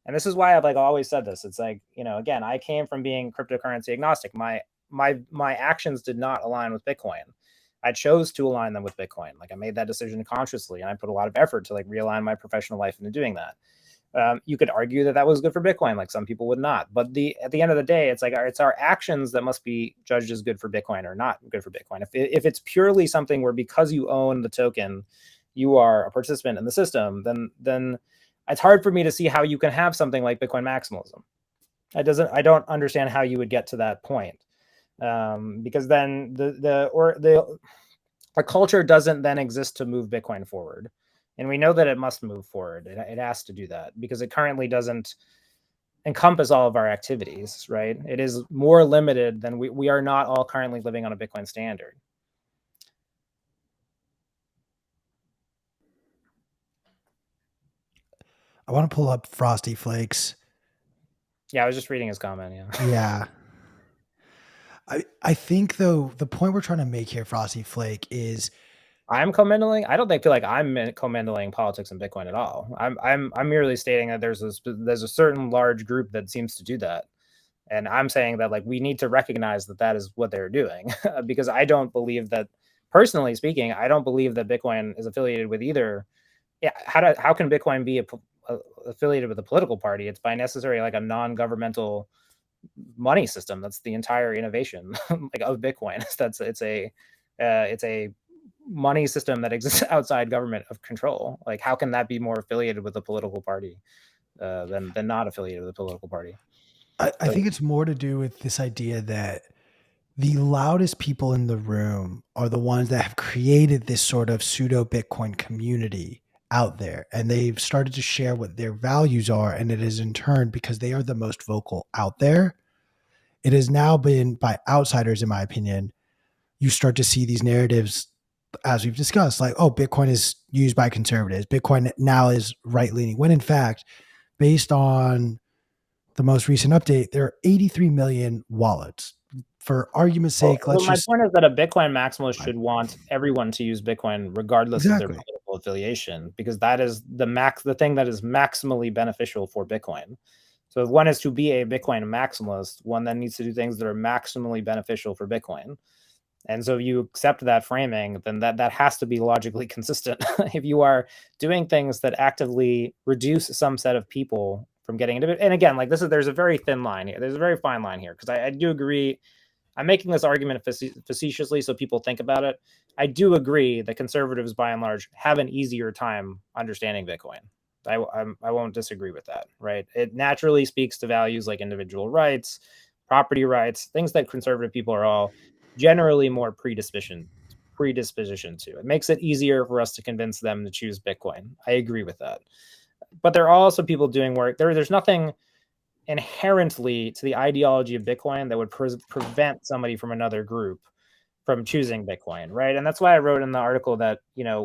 And this is why I've like always said this. It's like, you know, again, I came from being cryptocurrency agnostic. My actions did not align with Bitcoin. I chose to align them with Bitcoin. Like I made that decision consciously, and I put a lot of effort to like realign my professional life into doing that. You could argue that was good for Bitcoin, like some people would not. But at the end of the day, it's like it's our actions that must be judged as good for Bitcoin or not good for Bitcoin. If it's purely something where because you own the token, you are a participant in the system, then it's hard for me to see how you can have something like Bitcoin maximalism. I don't understand how you would get to that point, because then the culture doesn't then exist to move Bitcoin forward, and we know that it must move forward. It has to do that because it currently doesn't encompass all of our activities. Right? It is more limited than we are not all currently living on a Bitcoin standard. I want to pull up Frosty Flakes. Yeah, I was just reading his comment. Yeah. I think though the point we're trying to make here, Frosty Flake, is I'm commingling. I don't feel like I'm commingling politics and Bitcoin at all. I'm merely stating that there's a certain large group that seems to do that, and I'm saying that like we need to recognize that is what they're doing, because I don't believe that, personally speaking, I don't believe that Bitcoin is affiliated with either. Yeah, how can Bitcoin be affiliated with a political party? It's by necessary like a non-governmental money system. That's the entire innovation like of Bitcoin. It's a money system that exists outside government of control. Like how can that be more affiliated with a political party than not affiliated with a political party? I think it's more to do with this idea that the loudest people in the room are the ones that have created this sort of pseudo Bitcoin community out there, and they've started to share what their values are, and it is in turn because they are the most vocal out there. It has now been by outsiders, in my opinion, you start to see these narratives, as we've discussed, like, oh, Bitcoin is used by conservatives. Bitcoin now is right-leaning, when in fact, based on the most recent update, there are 83 million wallets. For argument's sake, my point is that a Bitcoin maximalist should want everyone to use Bitcoin regardless of their political affiliation, because that is the thing that is maximally beneficial for Bitcoin. So if one is to be a Bitcoin maximalist, one then needs to do things that are maximally beneficial for Bitcoin. And so if you accept that framing, then that has to be logically consistent. If you are doing things that actively reduce some set of people from getting into it, and again, like there's a very thin line here. There's a very fine line here, because I do agree. I'm making this argument facetiously so people think about it. I do agree that conservatives, by and large, have an easier time understanding Bitcoin. I won't disagree with that, right? It naturally speaks to values like individual rights, property rights, things that conservative people are all generally more predisposition to. It makes it easier for us to convince them to choose Bitcoin. I agree with that. But there are also people doing work. There's nothing inherently to the ideology of Bitcoin that would prevent somebody from another group from choosing Bitcoin, right? And that's why I wrote in the article that,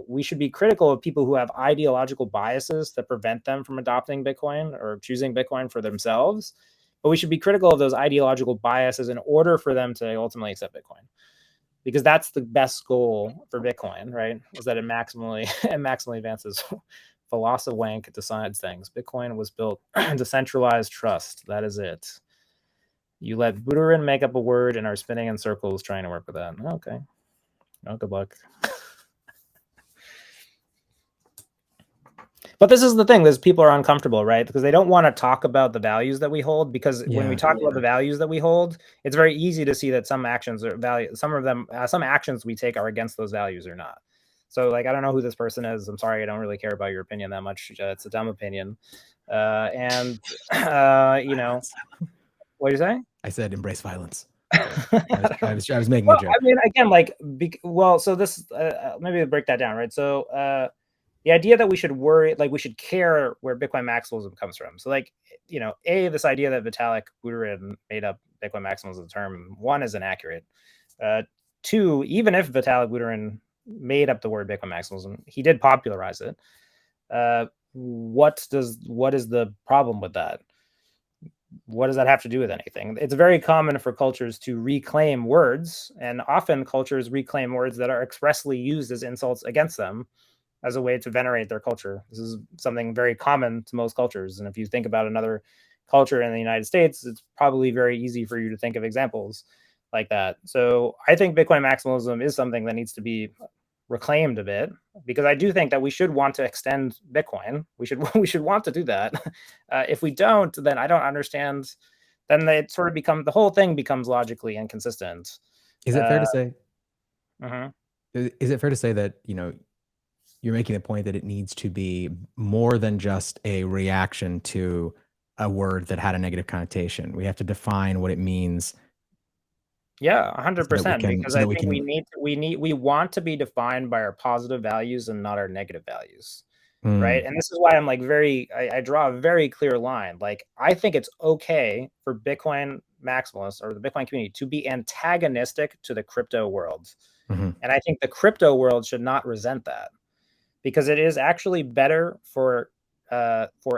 we should be critical of people who have ideological biases that prevent them from adopting Bitcoin or choosing Bitcoin for themselves. But we should be critical of those ideological biases in order for them to ultimately accept Bitcoin, because that's the best goal for Bitcoin, right? Is that it maximally advances philosophy wank decides things. Bitcoin was built to centralized trust. That is it. You let Buterin make up a word and are spinning in circles trying to work with that. Okay. Oh, good luck. But this is the thing, is people are uncomfortable, right? Because they don't want to talk about the values that we hold, because when we talk about the values that we hold, it's very easy to see that some actions are some actions we take are against those values or not. So like, I don't know who this person is. I'm sorry. I don't really care about your opinion that much. It's a dumb opinion. What do you say? I said embrace violence. I was making a joke. I mean, again, so this, maybe to break that down, right? So the idea that we should worry, like we should care where Bitcoin maximalism comes from. So like, this idea that Vitalik Buterin made up Bitcoin maximalism as a term, one, is inaccurate. Two, even if Vitalik Buterin made up the word Bitcoin maximalism, he did popularize it. What is the problem with that? What does that have to do with anything? It's very common for cultures to reclaim words, and often cultures reclaim words that are expressly used as insults against them as a way to venerate their culture. This is something very common to most cultures. And if you think about another culture in the United States, it's probably very easy for you to think of examples like that. So I think Bitcoin maximalism is something that needs to be reclaimed a bit, because I do think that we should want to extend Bitcoin. We should want to do that. If we don't, then I don't understand. Then the whole thing becomes logically inconsistent. Is it fair to say? Mm-hmm. Is it fair to say that you're making the point that it needs to be more than just a reaction to a word that had a negative connotation? We have to define what it means. Yeah, 100%. Because I think we want to be defined by our positive values and not our negative values, right? And this is why I'm like I draw a very clear line. Like, I think it's okay for Bitcoin maximalists or the Bitcoin community to be antagonistic to the crypto world, and I think the crypto world should not resent that, because it is actually better for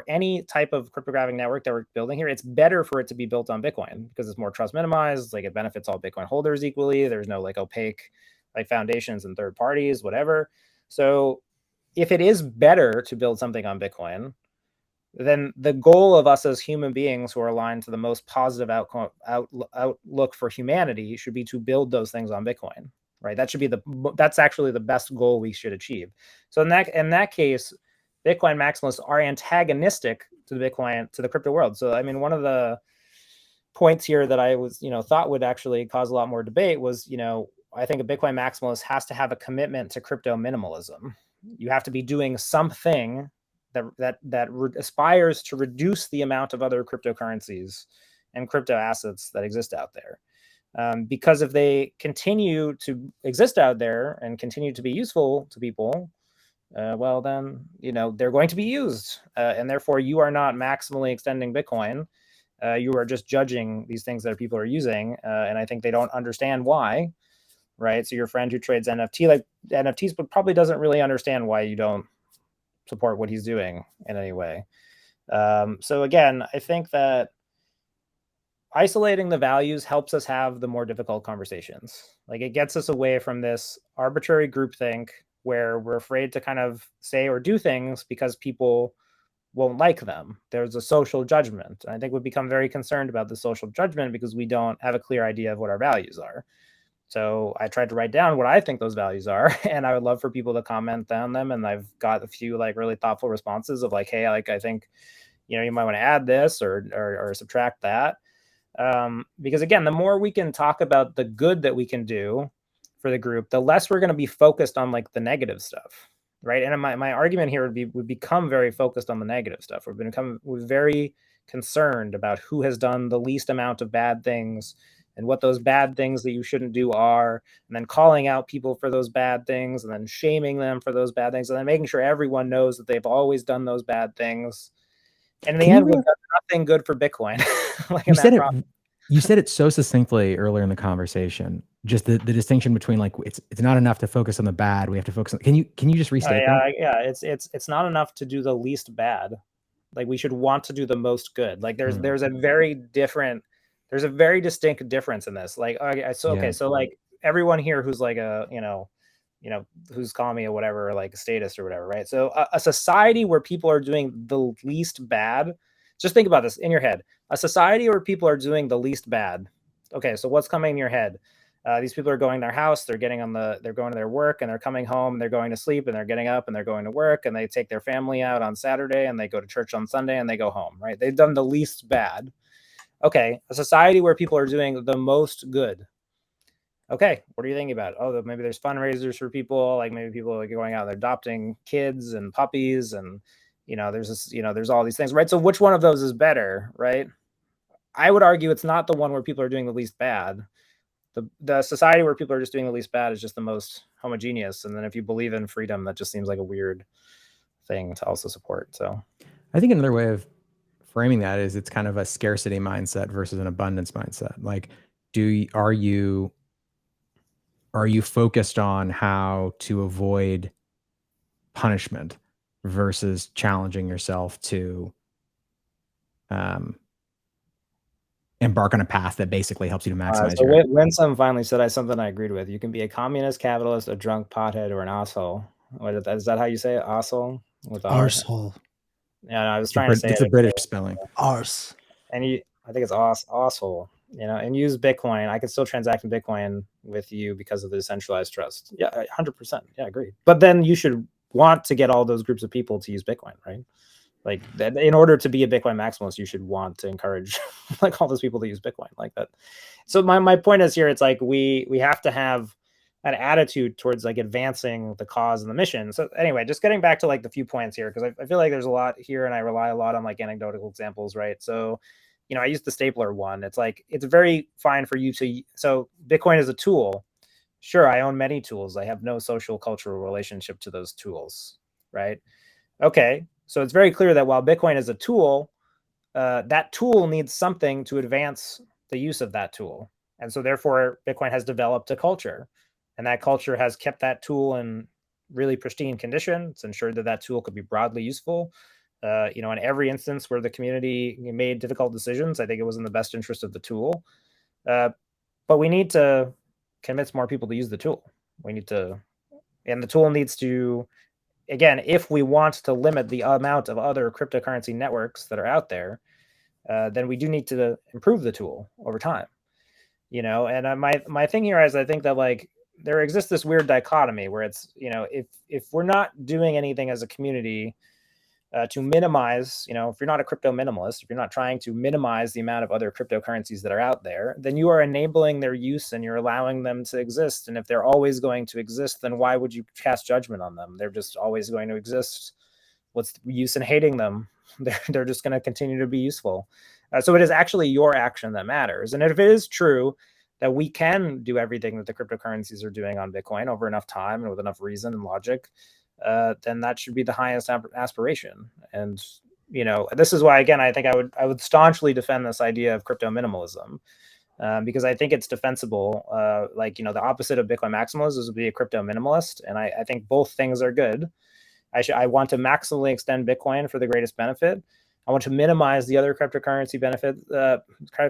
any type of cryptographic network that we're building here. It's better for it to be built on Bitcoin, because it's more trust minimized. Like, it benefits all Bitcoin holders equally. There's no like opaque like foundations and third parties, whatever. So if it is better to build something on Bitcoin, then the goal of us as human beings who are aligned to the most positive outlook for humanity should be to build those things on Bitcoin, right? That's actually the best goal we should achieve. So in that case, Bitcoin maximalists are antagonistic to the crypto world. So I mean, one of the points here that I was thought would actually cause a lot more debate was, I think a Bitcoin maximalist has to have a commitment to crypto minimalism. You have to be doing something that aspires to reduce the amount of other cryptocurrencies and crypto assets that exist out there. Because if they continue to exist out there and continue to be useful to people, well, then, they're going to be used. And therefore, you are not maximally extending Bitcoin. You are just judging these things that people are using. And I think they don't understand why, right? So your friend who trades NFTs, but probably doesn't really understand why you don't support what he's doing in any way. So again, I think that isolating the values helps us have the more difficult conversations. Like, it gets us away from this arbitrary groupthink where we're afraid to kind of say or do things because people won't like them. There's a social judgment. I think we become very concerned about the social judgment because we don't have a clear idea of what our values are. So I tried to write down what I think those values are, and I would love for people to comment on them. And I've got a few like really thoughtful responses of like, hey, like I think, you know, you might want to add this or subtract that. Because again, the more we can talk about the good that we can do for the group, the less we're going to be focused on like the negative stuff, right? And my argument here would become very focused on the negative stuff. We're very concerned about who has done the least amount of bad things and what those bad things that you shouldn't do are, and then calling out people for those bad things and then shaming them for those bad things and then making sure everyone knows that they've always done those bad things. And in the end, we've done nothing good for Bitcoin. Like you said it so succinctly earlier in the conversation. Just the distinction between like it's not enough to focus on the bad. We have to focus on. Can you just restate that? Yeah, it's not enough to do the least bad. Like we should want to do the most good. Like there's a very distinct difference in this. Like so like everyone here who's like a who's calling me a whatever, like a statist or whatever, right? So a society where people are doing the least bad. Just think about this in your head. A society where people are doing the least bad. Okay, so what's coming in your head? These people are going to their house, they're going to their work, and they're coming home, and they're going to sleep, and they're getting up, and they're going to work, and they take their family out on Saturday, and they go to church on Sunday, and they go home, right? They've done the least bad. Okay, a society where people are doing the most good. Okay, what are you thinking about? Oh, maybe there's fundraisers for people, like maybe people are going out, they're adopting kids and puppies, and there's all these things, right? So which one of those is better, right? I would argue it's not the one where people are doing the least bad. The society where people are just doing the least bad is just the most homogeneous. And then if you believe in freedom, that just seems like a weird thing to also support. So I think another way of framing that is it's kind of a scarcity mindset versus an abundance mindset. Like, are you focused on how to avoid punishment versus challenging yourself to embark on a path that basically helps you to maximize so Winsome finally said something I agreed with. You can be a communist, capitalist, a drunk, pothead, or an asshole. Is that how you say it? Asshole with arsehole. Yeah, no, I was trying to say it's a British spelling. Arse. And I think it's asshole. And use Bitcoin. I can still transact in Bitcoin with you because of the decentralized trust. Yeah, 100%. Yeah, agreed. But then you should want to get all those groups of people to use Bitcoin, right? Like that, in order to be a Bitcoin maximalist, you should want to encourage like all those people to use Bitcoin like that. So my point is here, it's like we have to have an attitude towards like advancing the cause and the mission. So anyway, just getting back to like the few points here, because I feel like there's a lot here and I rely a lot on like anecdotal examples, right? So, I use the stapler one. It's like, it's very fine for you so Bitcoin is a tool. Sure, I own many tools. I have no social cultural relationship to those tools, right? Okay, so it's very clear that while Bitcoin is a tool, that tool needs something to advance the use of that tool. And so therefore, Bitcoin has developed a culture. And that culture has kept that tool in really pristine condition. It's ensured that tool could be broadly useful. In every instance where the community made difficult decisions, I think it was in the best interest of the tool. But we need to convince more people to use the tool. And the tool needs to, again, if we want to limit the amount of other cryptocurrency networks that are out there, then we do need to improve the tool over time. And my thing here is I think that like there exists this weird dichotomy where it's, if we're not doing anything as a community to minimize, if you're not a crypto minimalist, if you're not trying to minimize the amount of other cryptocurrencies that are out there, then you are enabling their use and you're allowing them to exist. And if they're always going to exist, then why would you cast judgment on them? They're just always going to exist. What's the use in hating them? They're just going to continue to be useful. So it is actually your action that matters. And if it is true that we can do everything that the cryptocurrencies are doing on Bitcoin over enough time and with enough reason and logic, then that should be the highest aspiration. And this is why, again, I think I would staunchly defend this idea of crypto minimalism, because I think it's defensible. The opposite of Bitcoin maximalism is to be a crypto minimalist, and I think both things are good. I want to maximally extend Bitcoin for the greatest benefit. I want to minimize the other cryptocurrency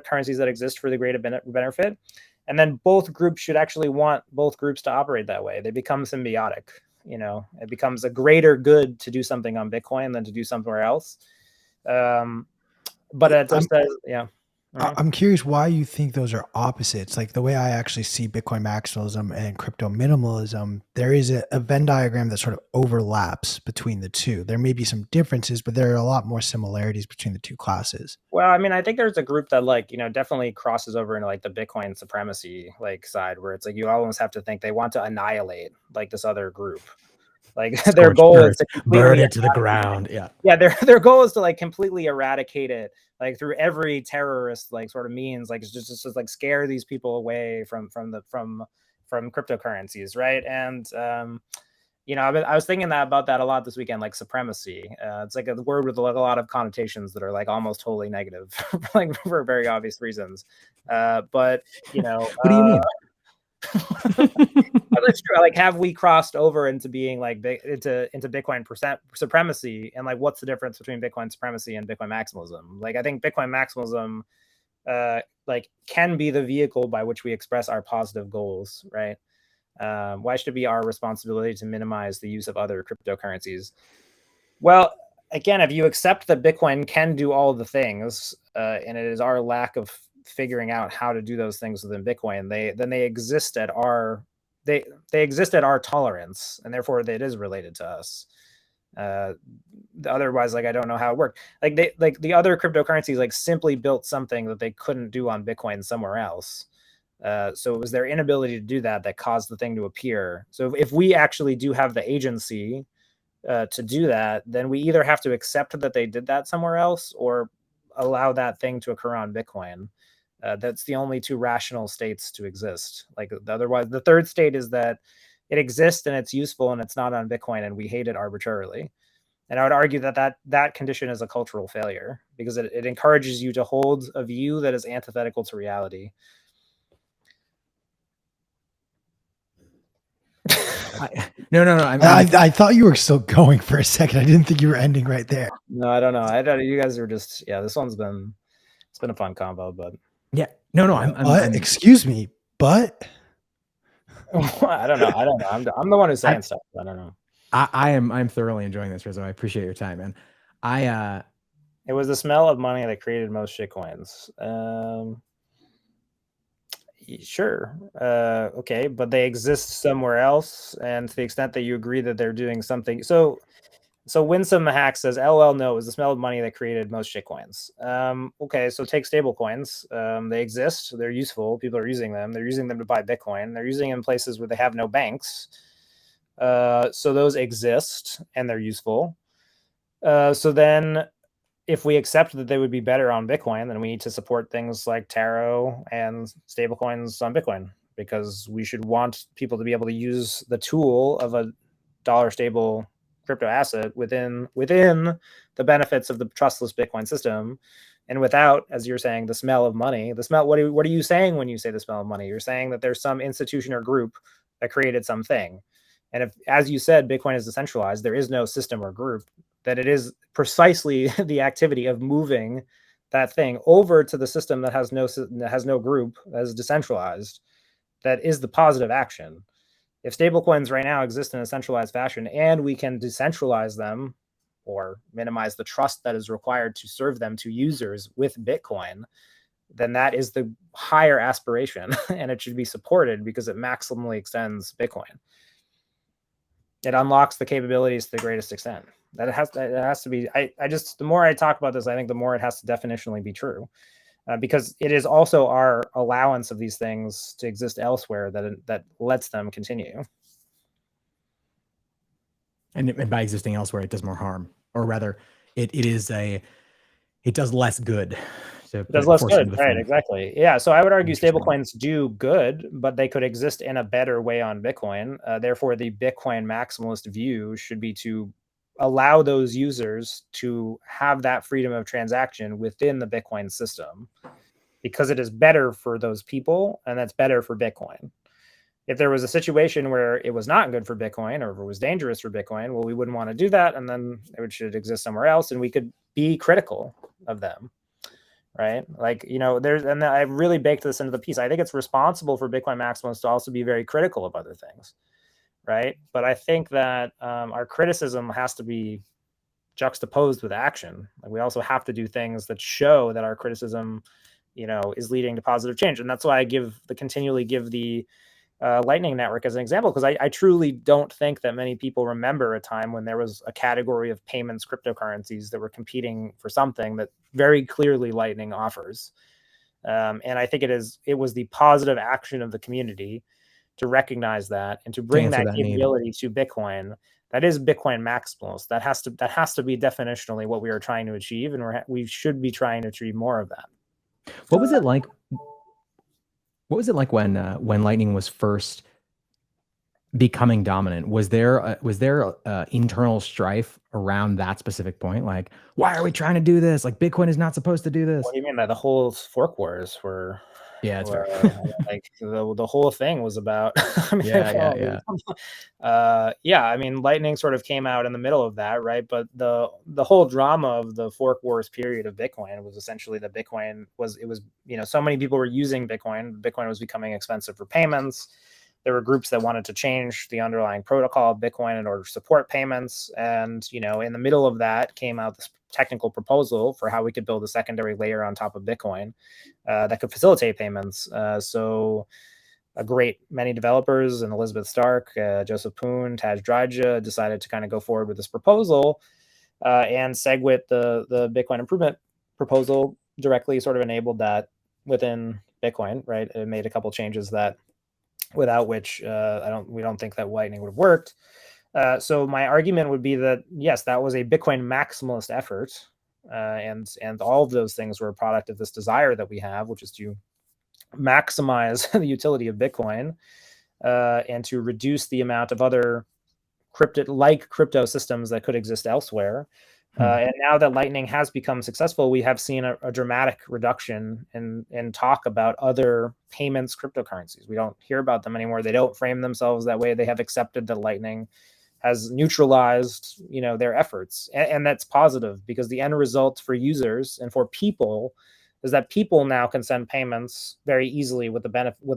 currencies that exist for the greatest benefit. And then both groups should actually want both groups to operate that way. They become symbiotic. It becomes a greater good to do something on Bitcoin than to do somewhere else. But it just says, yeah. I'm curious why you think those are opposites. Like the way I actually see Bitcoin maximalism and crypto minimalism, there is a Venn diagram that sort of overlaps between the two. There may be some differences, but there are a lot more similarities between the two classes. Well, I mean, I think there's a group that like, definitely crosses over into like the Bitcoin supremacy like side where it's like you almost have to think they want to annihilate like this other group. Like their goal is to burn completely it to the ground. Yeah. Yeah, their goal is to like completely eradicate it, like through every terrorist like sort of means, like just like scare these people away from cryptocurrencies, right? And I was thinking about that a lot this weekend, like supremacy. It's like a word with like a lot of connotations that are like almost wholly negative, like for very obvious reasons. But what do you mean? That's true. Like, have we crossed over into being like into Bitcoin supremacy? And like, what's the difference between Bitcoin supremacy and Bitcoin maximalism? Like, I think Bitcoin maximalism, like, can be the vehicle by which we express our positive goals, right? Why should it be our responsibility to minimize the use of other cryptocurrencies? Well, again, if you accept that Bitcoin can do all the things, and it is our lack of figuring out how to do those things within Bitcoin, they exist at our they exist at our tolerance, and therefore it is related to us. Otherwise, like I don't know how it worked. Like the other cryptocurrencies like simply built something that they couldn't do on Bitcoin somewhere else. So it was their inability to do that caused the thing to appear. So if we actually do have the agency to do that, then we either have to accept that they did that somewhere else or allow that thing to occur on Bitcoin. That's the only two rational states to exist. Like otherwise, the third state is that it exists and it's useful and it's not on Bitcoin and we hate it arbitrarily. And I would argue that condition is a cultural failure because it encourages you to hold a view that is antithetical to reality. No. I thought you were still going for a second. I didn't think you were ending right there. No, I don't know. You guys are just, this one's been, it's been a fun combo, but yeah, no. Excuse me, but I don't know. I'm the one who's saying stuff. I don't know. I'm thoroughly enjoying this, Rizzo. I appreciate your time, man. It was the smell of money that created most shitcoins. Sure. Okay, but they exist somewhere else, and to the extent that you agree that they're doing something, so Winsome Hack says, "LL, no, it was the smell of money that created most shitcoins." Okay, so take stable coins. They exist. They're useful. People are using them. They're using them to buy Bitcoin. They're using them in places where they have no banks. So those exist and they're useful. So then if we accept that they would be better on Bitcoin, then we need to support things like Taro and stablecoins on Bitcoin because we should want people to be able to use the tool of a dollar stable crypto asset within the benefits of the trustless Bitcoin system and without, as you're saying, the smell of money. The smell, what are you saying when you say the smell of money? You're saying that there's some institution or group that created something. And if, as you said, Bitcoin is decentralized, there is no system or group, that it is precisely the activity of moving that thing over to the system that has no group, that is decentralized, that is the positive action. If stablecoins right now exist in a centralized fashion and we can decentralize them or minimize the trust that is required to serve them to users with Bitcoin, then that is the higher aspiration and it should be supported because it maximally extends Bitcoin. It unlocks the capabilities to the greatest extent. That it has to be. I just, the more I talk about this, I think the more it has to definitionally be true, because it is also our allowance of these things to exist elsewhere that lets them continue. And by existing elsewhere, it does more harm, or rather, it does less good. It does less good, right? Exactly. Yeah. So I would argue stablecoins do good, but they could exist in a better way on Bitcoin. Therefore, the Bitcoin maximalist view should be to allow those users to have that freedom of transaction within the Bitcoin system because it is better for those people and that's better for Bitcoin. If there was a situation where it was not good for Bitcoin or if it was dangerous for Bitcoin, well, we wouldn't want to do that. And then it should exist somewhere else and we could be critical of them. Right? Like, and I really baked this into the piece. I think it's responsible for Bitcoin maximalists to also be very critical of other things. Right. But I think that our criticism has to be juxtaposed with action. Like we also have to do things that show that our criticism is leading to positive change. And that's why I continually give the Lightning Network as an example, because I truly don't think that many people remember a time when there was a category of payments cryptocurrencies that were competing for something that very clearly Lightning offers. And I think it was the positive action of the community to recognize that and to bring that capability to Bitcoin. That is Bitcoin maximalist. That has to be definitionally what we are trying to achieve, and we should be trying to achieve more of that. What was it like? What was it like when Lightning was first becoming dominant? Was there internal strife around that specific point? Like, why are we trying to do this? Like, Bitcoin is not supposed to do this. What do you mean by the whole fork wars were? Yeah, it's fair. Like the whole thing was about. I mean, yeah. I mean, Lightning sort of came out in the middle of that, right? But the whole drama of the fork wars period of Bitcoin was essentially that Bitcoin was so many people were using Bitcoin. Bitcoin was becoming expensive for payments. There were groups that wanted to change the underlying protocol of Bitcoin in order to support payments. And, in the middle of that came out this technical proposal for how we could build a secondary layer on top of Bitcoin that could facilitate payments. So a great many developers and Elizabeth Stark, Joseph Poon, Taj Draja decided to kind of go forward with this proposal, and SegWit, the Bitcoin improvement proposal, directly sort of enabled that within Bitcoin, right? It made a couple changes that without which we don't think that Lightning would have worked. So my argument would be that yes, that was a Bitcoin maximalist effort, and all of those things were a product of this desire that we have, which is to maximize the utility of Bitcoin, and to reduce the amount of other crypto systems that could exist elsewhere. And now that Lightning has become successful, we have seen a dramatic reduction in talk about other payments cryptocurrencies. We don't hear about them anymore. They don't frame themselves that way. They have accepted that Lightning has neutralized, their efforts, and that's positive, because the end result for users and for people is that people now can send payments very easily with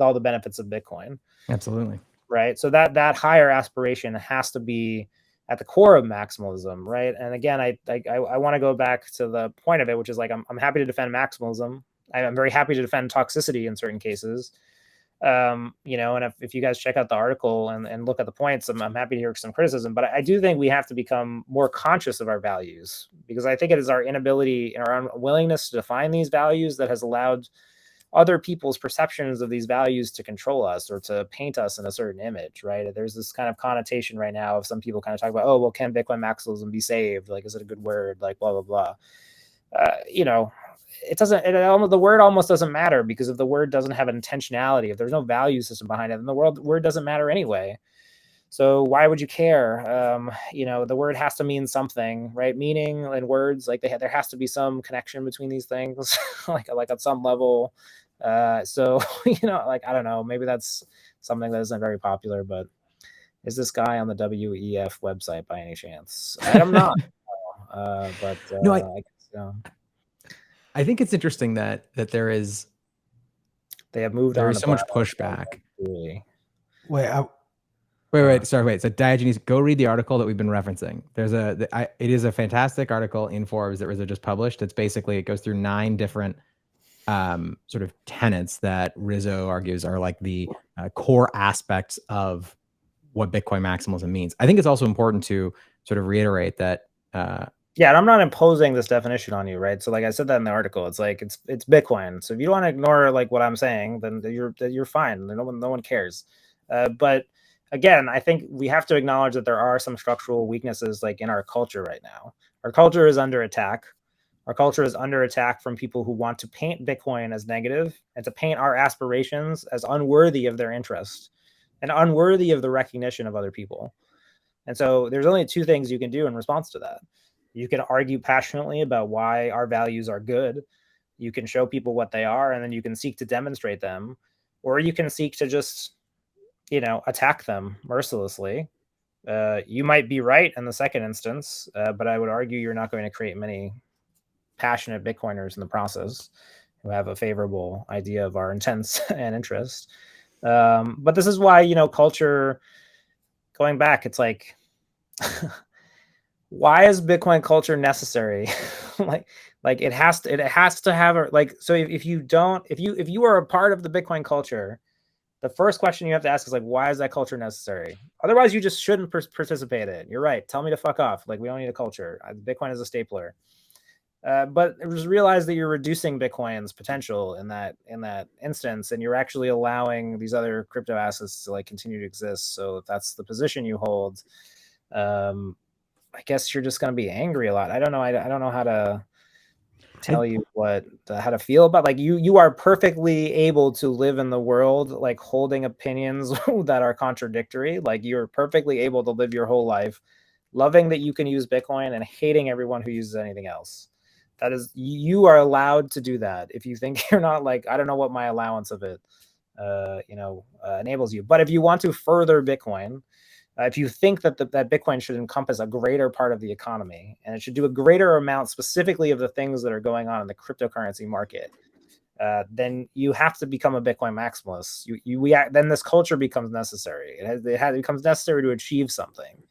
all the benefits of Bitcoin. Absolutely. Right. So that higher aspiration has to be at the core of maximalism, right? And again, I want to go back to the point of it, which is like I'm happy to defend maximalism. I'm very happy to defend toxicity in certain cases. And if you guys check out the article and look at the points, I'm happy to hear some criticism. But I do think we have to become more conscious of our values, because I think it is our inability and our unwillingness to define these values that has allowed other people's perceptions of these values to control us or to paint us in a certain image, right? There's this kind of connotation right now of some people kind of talk about, oh, well, can Bitcoin maximalism be saved? Like, is it a good word? Like, blah, blah, blah. It doesn't, the word almost doesn't matter, because if the word doesn't have an intentionality, if there's no value system behind it, then the word doesn't matter anyway. So why would you care? The word has to mean something, right? Meaning and words, like there has to be some connection between these things, like at some level. So I don't know, maybe that's something that isn't very popular, but is this guy on the WEF website by any chance? I'm not. But no, I guess, I think it's interesting that they have moved on. There is so much pushback. Wait. Sorry. So Diogenes, go read the article that we've been referencing. It is a fantastic article in Forbes that Rizzo just published. It's basically, it goes through 9 different sort of tenets that Rizzo argues are like the core aspects of what Bitcoin maximalism means. I think it's also important to sort of reiterate that. Yeah, and I'm not imposing this definition on you, right? So like I said that in the article, it's like it's Bitcoin. So if you don't want to ignore like what I'm saying, then you're fine. No one cares. But again, I think we have to acknowledge that there are some structural weaknesses like in our culture right now. Our culture is under attack. Our culture is under attack from people who want to paint Bitcoin as negative and to paint our aspirations as unworthy of their interest and unworthy of the recognition of other people. And so there's only 2 things you can do in response to that. You can argue passionately about why our values are good. You can show people what they are, and then you can seek to demonstrate them, or you can seek to just, attack them mercilessly. You might be right in the second instance, but I would argue you're not going to create many passionate Bitcoiners in the process who have a favorable idea of our intents and interest. But this is why, culture, going back, it's like, why is Bitcoin culture necessary? like it has to have a, like, so if you are a part of the Bitcoin culture, the first question you have to ask is like, why is that culture necessary? Otherwise, you just shouldn't participate in it. You're right. Tell me to fuck off. Like, we don't need a culture. Bitcoin is a stapler. But just realize that you're reducing Bitcoin's potential in that instance, and you're actually allowing these other crypto assets to like continue to exist. So if that's the position you hold, I guess you're just going to be angry a lot. I don't know. I don't know how to tell you how to feel about, like, you are perfectly able to live in the world like holding opinions that are contradictory. Like, you're perfectly able to live your whole life loving that you can use Bitcoin and hating everyone who uses anything else. That is, you are allowed to do that. If you think you're not, like, I don't know what my allowance of it enables you. But if you want to further Bitcoin, if you think that that Bitcoin should encompass a greater part of the economy and it should do a greater amount specifically of the things that are going on in the cryptocurrency market, then you have to become a Bitcoin maximalist. Then this culture becomes necessary. It becomes necessary to achieve something.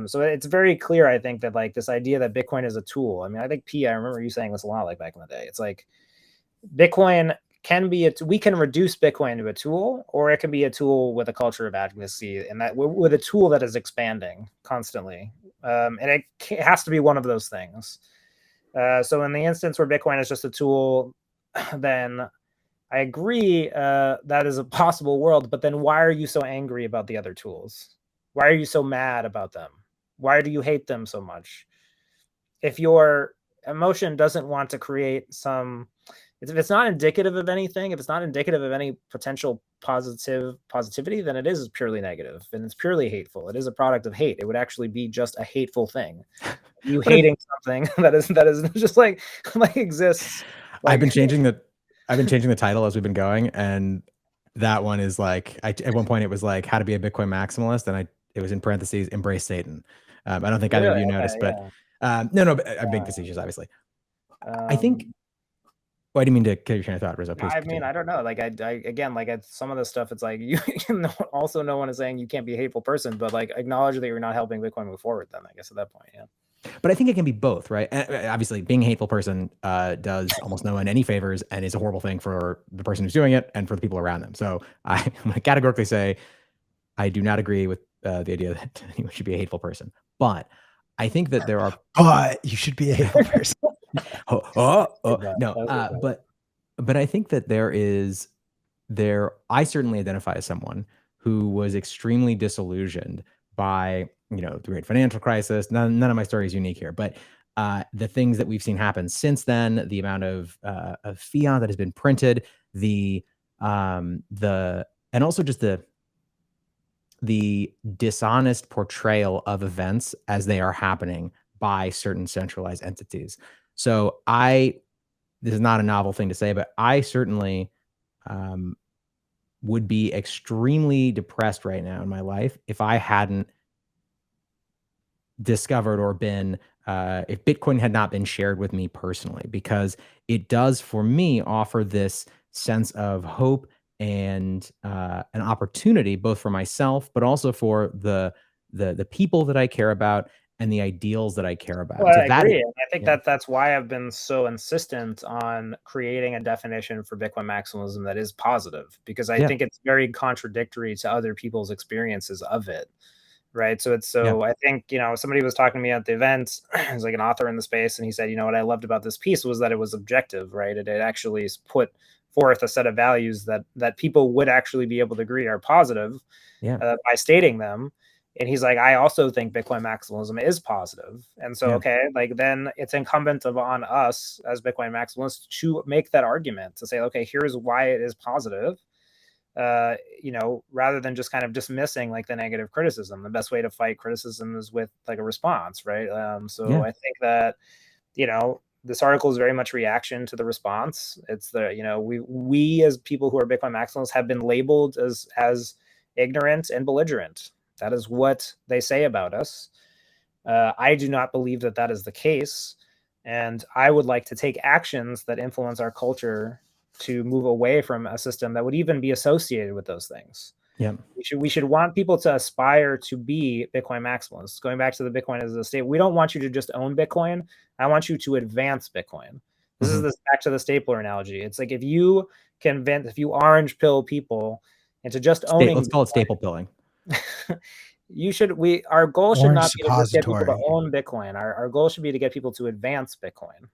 So it's very clear, I think, that like this idea that Bitcoin is a tool. I mean, I think I remember you saying this a lot, like back in the day. It's like Bitcoin can be we can reduce Bitcoin to a tool, or it can be a tool with a culture of advocacy, and that with a tool that is expanding constantly. And it has to be one of those things. So in the instance where Bitcoin is just a tool, then I agree that is a possible world. But then why are you so angry about the other tools? Why are you so mad about them? Why do you hate them so much? If your emotion doesn't want to create some, if it's not indicative of anything, if it's not indicative of any potential positivity, then it is purely negative and it's purely hateful. It is a product of hate. It would actually be just a hateful thing. You hating something that is just like exists. Like, I've been changing the title as we've been going, and that one is like, at one point it was like how to be a Bitcoin maximalist, and it was in parentheses, embrace Satan. I don't think either of really? you Okay, noticed, but yeah. no, I'm being facetious, obviously. I think. Well, I didn't mean to kill your train of thought, Rizzo. Please I mean, continue. I don't know. Like, again, like, some of the stuff, it's like you also, no one is saying you can't be a hateful person, but like acknowledge that you're not helping Bitcoin move forward. Then I guess at that point, yeah. But I think it can be both, right? And obviously, being a hateful person does almost no one any favors and is a horrible thing for the person who's doing it and for the people around them. So I'm going to categorically say I do not agree with the idea that anyone should be a hateful person. But I think that there are. But you should be a hateful person. No, but I think that I certainly identify as someone who was extremely disillusioned by, the great financial crisis. None of my story is unique here, but the things that we've seen happen since then, the amount of fiat that has been printed, and also just the dishonest portrayal of events as they are happening by certain centralized entities. So this is not a novel thing to say, but I certainly would be extremely depressed right now in my life if I hadn't discovered or been if Bitcoin had not been shared with me personally, because it does for me offer this sense of hope and an opportunity both for myself, but also for the people that I care about and the ideals that I care about. Well, And so I agree. And I think yeah. that's why I've been so insistent on creating a definition for Bitcoin maximalism that is positive, because I think it's very contradictory to other people's experiences of it. Right. So I think, somebody was talking to me at the event, he's like an author in the space, and he said, what I loved about this piece was that it was objective, right? It actually put forth a set of values that people would actually be able to agree are positive by stating them. And he's like, I also think Bitcoin maximalism is positive. And so, okay, like, then it's incumbent on us as Bitcoin maximalists to make that argument, to say, okay, here's why it is positive. Rather than just kind of dismissing like the negative criticism. The best way to fight criticism is with like a response, right? I think that, this article is very much reaction to the response. It's we as people who are Bitcoin maximalists have been labeled as ignorant and belligerent. That is what they say about us. I do not believe that that is the case. And I would like to take actions that influence our culture to move away from a system that would even be associated with those things. Yeah. We should want people to aspire to be Bitcoin maximalists. Going back to the Bitcoin as a state, we don't want you to just own Bitcoin. I want you to advance Bitcoin. This is this back to the stapler analogy. It's like if you orange pill people into just owning, let's call it staple pilling. Our goal should not be to just get people to suppository. own Bitcoin. Our goal should be to get people to advance Bitcoin.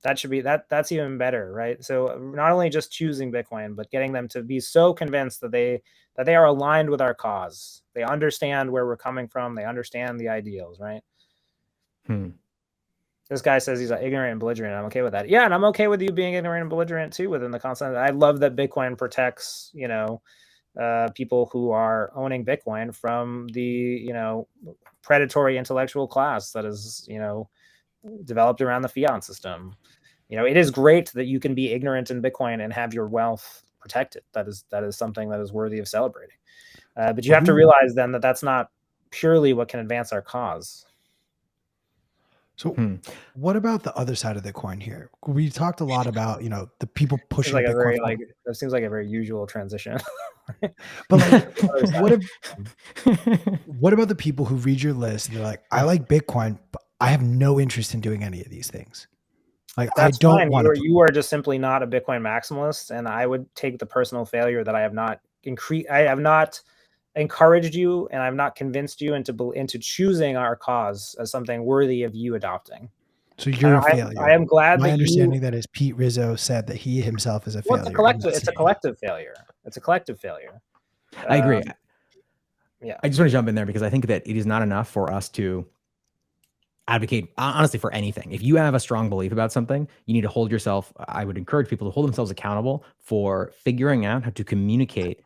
That should be that's even better, right? So not only just choosing Bitcoin, but getting them to be so convinced that they are aligned with our cause. They understand where we're coming from. They understand the ideals, right? This guy says he's ignorant and belligerent. I'm okay with that. Yeah, and I'm okay with you being ignorant and belligerent too within the concept. I love that Bitcoin protects, people who are owning Bitcoin from the, predatory intellectual class that is, developed around the fiat system. It is great that you can be ignorant in Bitcoin and have your wealth protected. That is something that is worthy of celebrating. But you have to realize then that that's not purely what can advance our cause. So what about the other side of the coin here? We talked a lot about, the people pushing Bitcoin. That seems like a very usual transition. But what about the people who read your list and they're like, I like Bitcoin, but I have no interest in doing any of these things. Like, that's I don't fine. want to. You are just simply not a Bitcoin maximalist, and I would take the personal failure that I have not encouraged you, and I've not convinced you into choosing our cause as something worthy of you adopting. So you're a failure. I am glad my understanding that is Pete Rizzo said that he himself is a failure. It's a collective failure. It's a collective failure. I agree. Yeah. I just want to jump in there because I think that it is not enough for us to advocate, honestly, for anything. If you have a strong belief about something, you need to hold yourself. I would encourage people to hold themselves accountable for figuring out how to communicate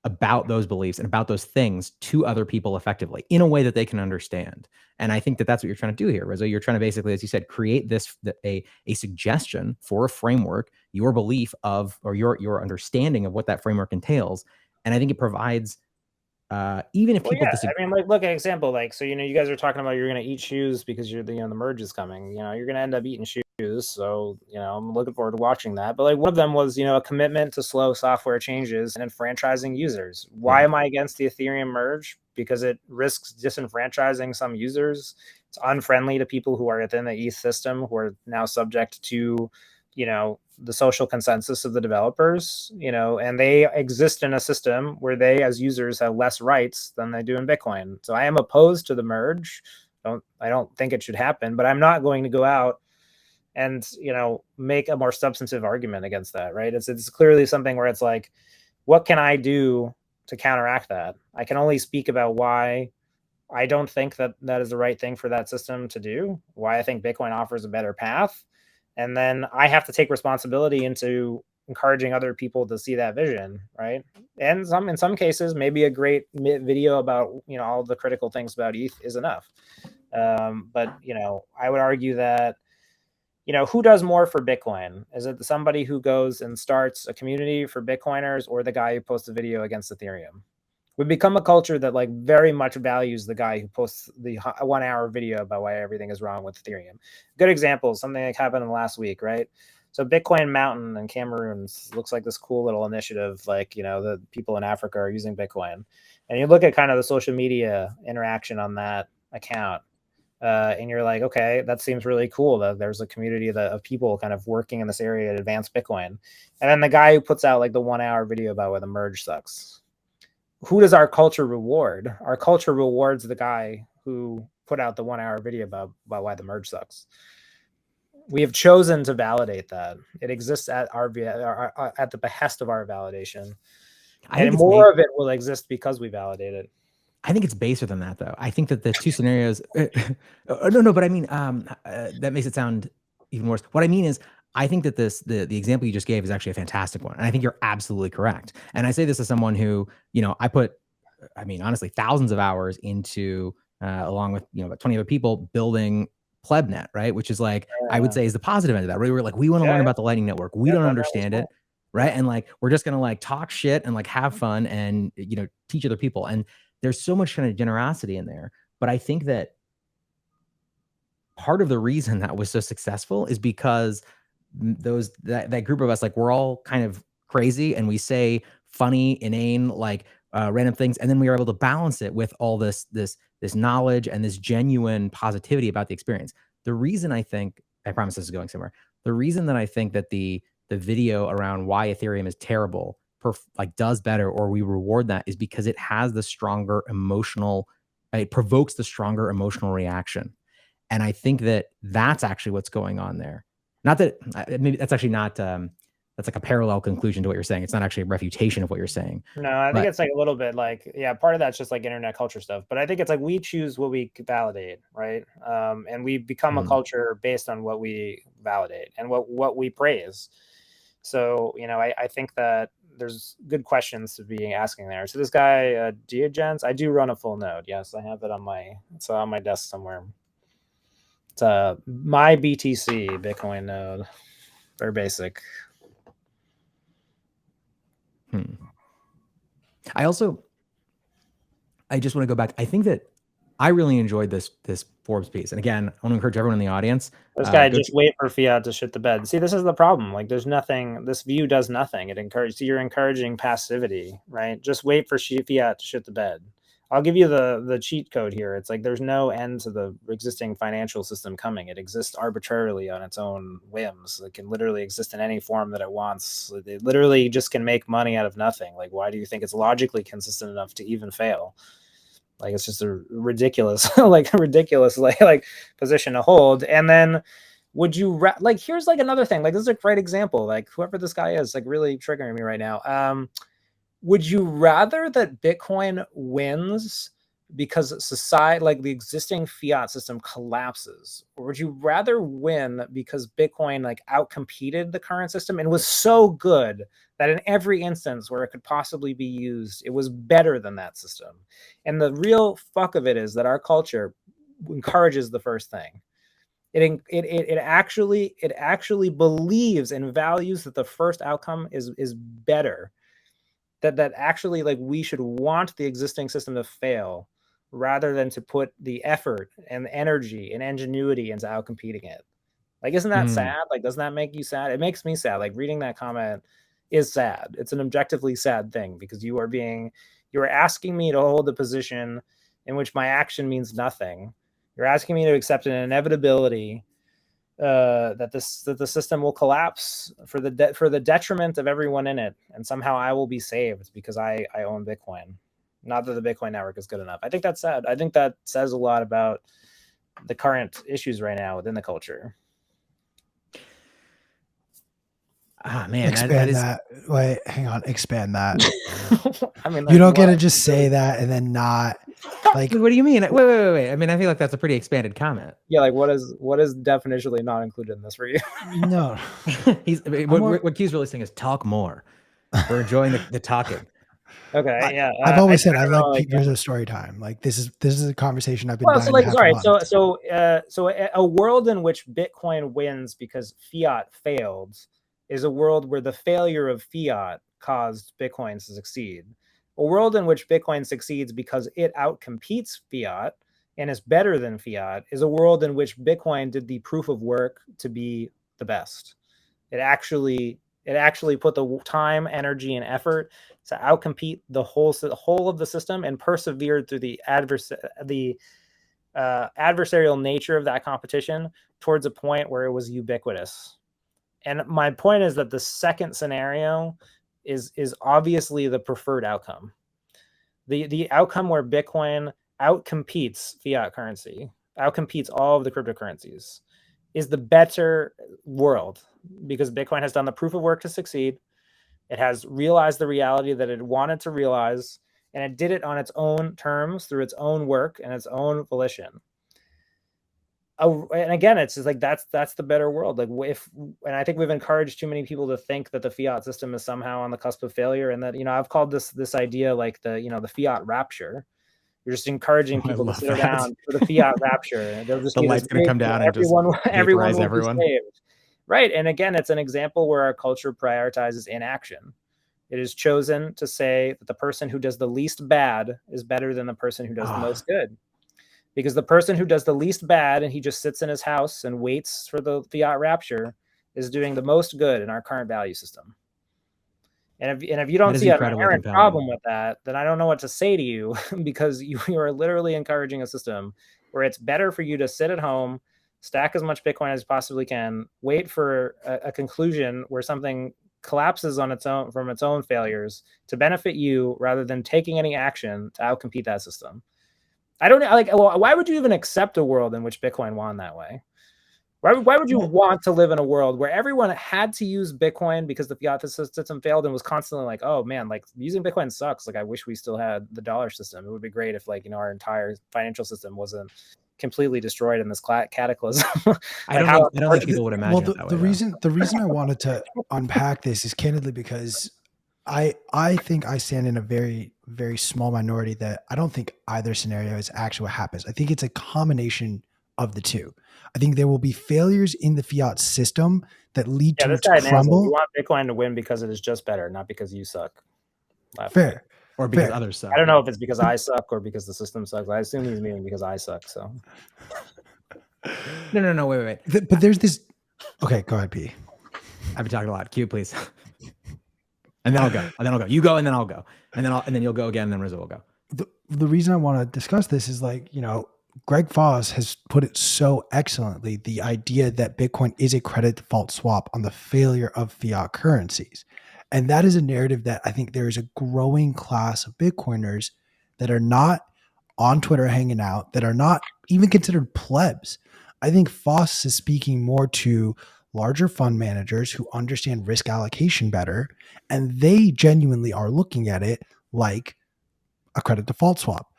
about those beliefs and about those things to other people effectively in a way that they can understand. And I think that that's what you're trying to do here, Rizzo. You're trying to basically, as you said, create a suggestion for a framework, your belief of, or your understanding of what that framework entails. And I think it provides, even if people disagree. I mean, look at example, so, you guys are talking about you're going to eat shoes because the merge is coming, you're going to end up eating shoes. So, I'm looking forward to watching that. But one of them was, a commitment to slow software changes and enfranchising users. Why am I against the Ethereum merge? Because it risks disenfranchising some users. It's unfriendly to people who are within the ETH system, who are now subject to, the social consensus of the developers, and they exist in a system where they, as users, have less rights than they do in Bitcoin. So I am opposed to the merge. I don't think it should happen, but I'm not going to go out and, make a more substantive argument against that, right? It's clearly something where it's like, what can I do to counteract that? I can only speak about why I don't think that is the right thing for that system to do, why I think Bitcoin offers a better path. And then I have to take responsibility into encouraging other people to see that vision, right? And in some cases, maybe a great video about, all the critical things about ETH is enough. But, I would argue that, who does more for Bitcoin? Is it somebody who goes and starts a community for Bitcoiners, or the guy who posts a video against Ethereum? We've become a culture that very much values the guy who posts the 1 hour video about why everything is wrong with Ethereum. Good example, something that happened in the last week, right? So Bitcoin Mountain in Cameroon looks like this cool little initiative, the people in Africa are using Bitcoin. And you look at kind of the social media interaction on that account, and you're like, okay, that seems really cool that there's a community of people kind of working in this area to advance Bitcoin. And then the guy who puts out the 1 hour video about why the merge sucks. Who does our culture reward? Our culture rewards the guy who put out the 1 hour video about why the merge sucks. We have chosen to validate that. It exists at at the behest of our validation. And more of it will exist because we validate it. I think it's baser than that, though. I think that the two scenarios, no, but I mean, that makes it sound even worse. What I mean is, I think that the example you just gave is actually a fantastic one. And I think you're absolutely correct. And I say this as someone who, honestly, thousands of hours into, along with, about 20 other people, building PlebNet, right? Which is I would say is the positive end of that, right? We're we want to learn about the Lightning Network. We don't understand it, right? And we're just going to talk shit and have fun and, teach other people. And there's so much kind of generosity in there. But I think that part of the reason that was so successful is because that group of us, we're all kind of crazy and we say funny, inane, random things, and then we were able to balance it with all this knowledge and this genuine positivity about the experience. The reason I think, I promise this is going somewhere, the reason that I think that the video around why Ethereum is terrible like does better, or we reward that, is because it has the stronger emotional, it provokes the stronger emotional reaction. And I think that that's actually what's going on there. Not that maybe that's actually not that's like a parallel conclusion to what you're saying. It's not actually a refutation of what you're saying. No, I think it's like a little bit like, yeah, part of that's just like internet culture stuff. But I think it's like we choose what we validate, right? And we become a culture based on what we validate and what we praise. So, you know, I think that there's good questions to be asking there. So this guy, Diogens, I do run a full node. Yes, I have it on my desk somewhere. It's my BTC Bitcoin node. Very basic. I just want to go back. I think that I really enjoyed this Forbes piece. And again, I want to encourage everyone in the audience. This guy just wait for fiat to shit the bed. See, this is the problem. Like, there's nothing. This view does nothing. It encourages. You're encouraging passivity, right? Just wait for fiat to shit the bed. I'll give you the cheat code here. It's like there's no end to the existing financial system coming. It exists arbitrarily on its own whims. It can literally exist in any form that it wants. It literally just can make money out of nothing. Like, why do you think it's logically consistent enough to even fail? Like, it's just a ridiculous, like position to hold. And then would you like, here's like another thing, like, this is a great example. Like, whoever this guy is, like, really triggering me right now. Would you rather that Bitcoin wins because society, like the existing fiat system, collapses, or would you rather win because Bitcoin like outcompeted the current system and was so good that in every instance where it could possibly be used, it was better than that system? And the real fuck of it is that our culture encourages the first thing. It actually believes and values that the first outcome is better. That actually, like, we should want the existing system to fail rather than to put the effort and energy and ingenuity into outcompeting it. Like, isn't that sad? Like, doesn't that make you sad? It makes me sad. Like, reading that comment is sad. It's an objectively sad thing because you are asking me to hold a position in which my action means nothing. You're asking me to accept an inevitability that the system will collapse for the detriment of everyone in it, and somehow I will be saved because I own Bitcoin. Not that the Bitcoin network is good enough. I think that's sad. I think that says a lot about the current issues right now within the culture. Ah, man, expand that. Wait, hang on. Expand that. I mean, you don't get to just say that and then not. Like, what do you mean? Wait. I mean, I feel like that's a pretty expanded comment. Yeah, like what is definitionally not included in this for you? No. What Q's really saying is talk more. We're enjoying the talking. Okay, yeah. I've always said I like Pete Rizzo's story time. Like, this is a conversation I've been dying to have for months. So a world in which Bitcoin wins because fiat failed is a world where the failure of fiat caused Bitcoin to succeed. A world in which Bitcoin succeeds because it outcompetes fiat and is better than fiat is a world in which Bitcoin did the proof of work to be the best. It actually put the time, energy, and effort to outcompete the whole of the system and persevered through the adversarial nature of that competition towards a point where it was ubiquitous. And my point is that the second scenario is obviously the preferred outcome. The outcome where Bitcoin outcompetes fiat currency, outcompetes all of the cryptocurrencies, is the better world because Bitcoin has done the proof of work to succeed. It has realized the reality that it wanted to realize, and it did it on its own terms through its own work and its own volition. And again, it's just like that's the better world. Like, and I think we've encouraged too many people to think that the fiat system is somehow on the cusp of failure, and that, you know, I've called this idea like the fiat rapture. You're just encouraging people to sit around for the fiat rapture. They'll just the light's going to come down and everyone will be saved. Right. And again, it's an example where our culture prioritizes inaction. It is chosen to say that the person who does the least bad is better than the person who does the most good. Because the person who does the least bad and he just sits in his house and waits for the fiat rapture is doing the most good in our current value system. And if you don't see an inherent problem with that, then I don't know what to say to you, because you are literally encouraging a system where it's better for you to sit at home, stack as much Bitcoin as you possibly can, wait for a conclusion where something collapses on its own from its own failures to benefit you, rather than taking any action to outcompete that system. I don't like. Well, why would you even accept a world in which Bitcoin won that way? Why would you want to live in a world where everyone had to use Bitcoin because the fiat system failed, and was constantly like, oh man, like using Bitcoin sucks. Like I wish we still had the dollar system. It would be great if, like, you know, our entire financial system wasn't completely destroyed in this cataclysm. I don't think people would imagine it that way. The reason I wanted to unpack this is candidly because I think I stand in a very, very small minority that I don't think either scenario is actually what happens. I think it's a combination of the two. I think there will be failures in the fiat system that lead to its crumble. You want Bitcoin to win because it is just better, not because you suck. Fair. Or because others suck. I don't know if it's because I suck or because the system sucks. I assume he's meaning because I suck. So no, wait. But there's this. Okay, go ahead, P. I've been talking a lot. Q, please. And then I'll go. You go, and then I'll go, and then you'll go again, and then Rizzo will go. The reason I want to discuss this is, like, you know, Greg Foss has put it so excellently, the idea that Bitcoin is a credit default swap on the failure of fiat currencies. And that is a narrative that I think there is a growing class of Bitcoiners that are not on Twitter hanging out, that are not even considered plebs. I think Foss is speaking more to larger fund managers who understand risk allocation better, and they genuinely are looking at it like a credit default swap.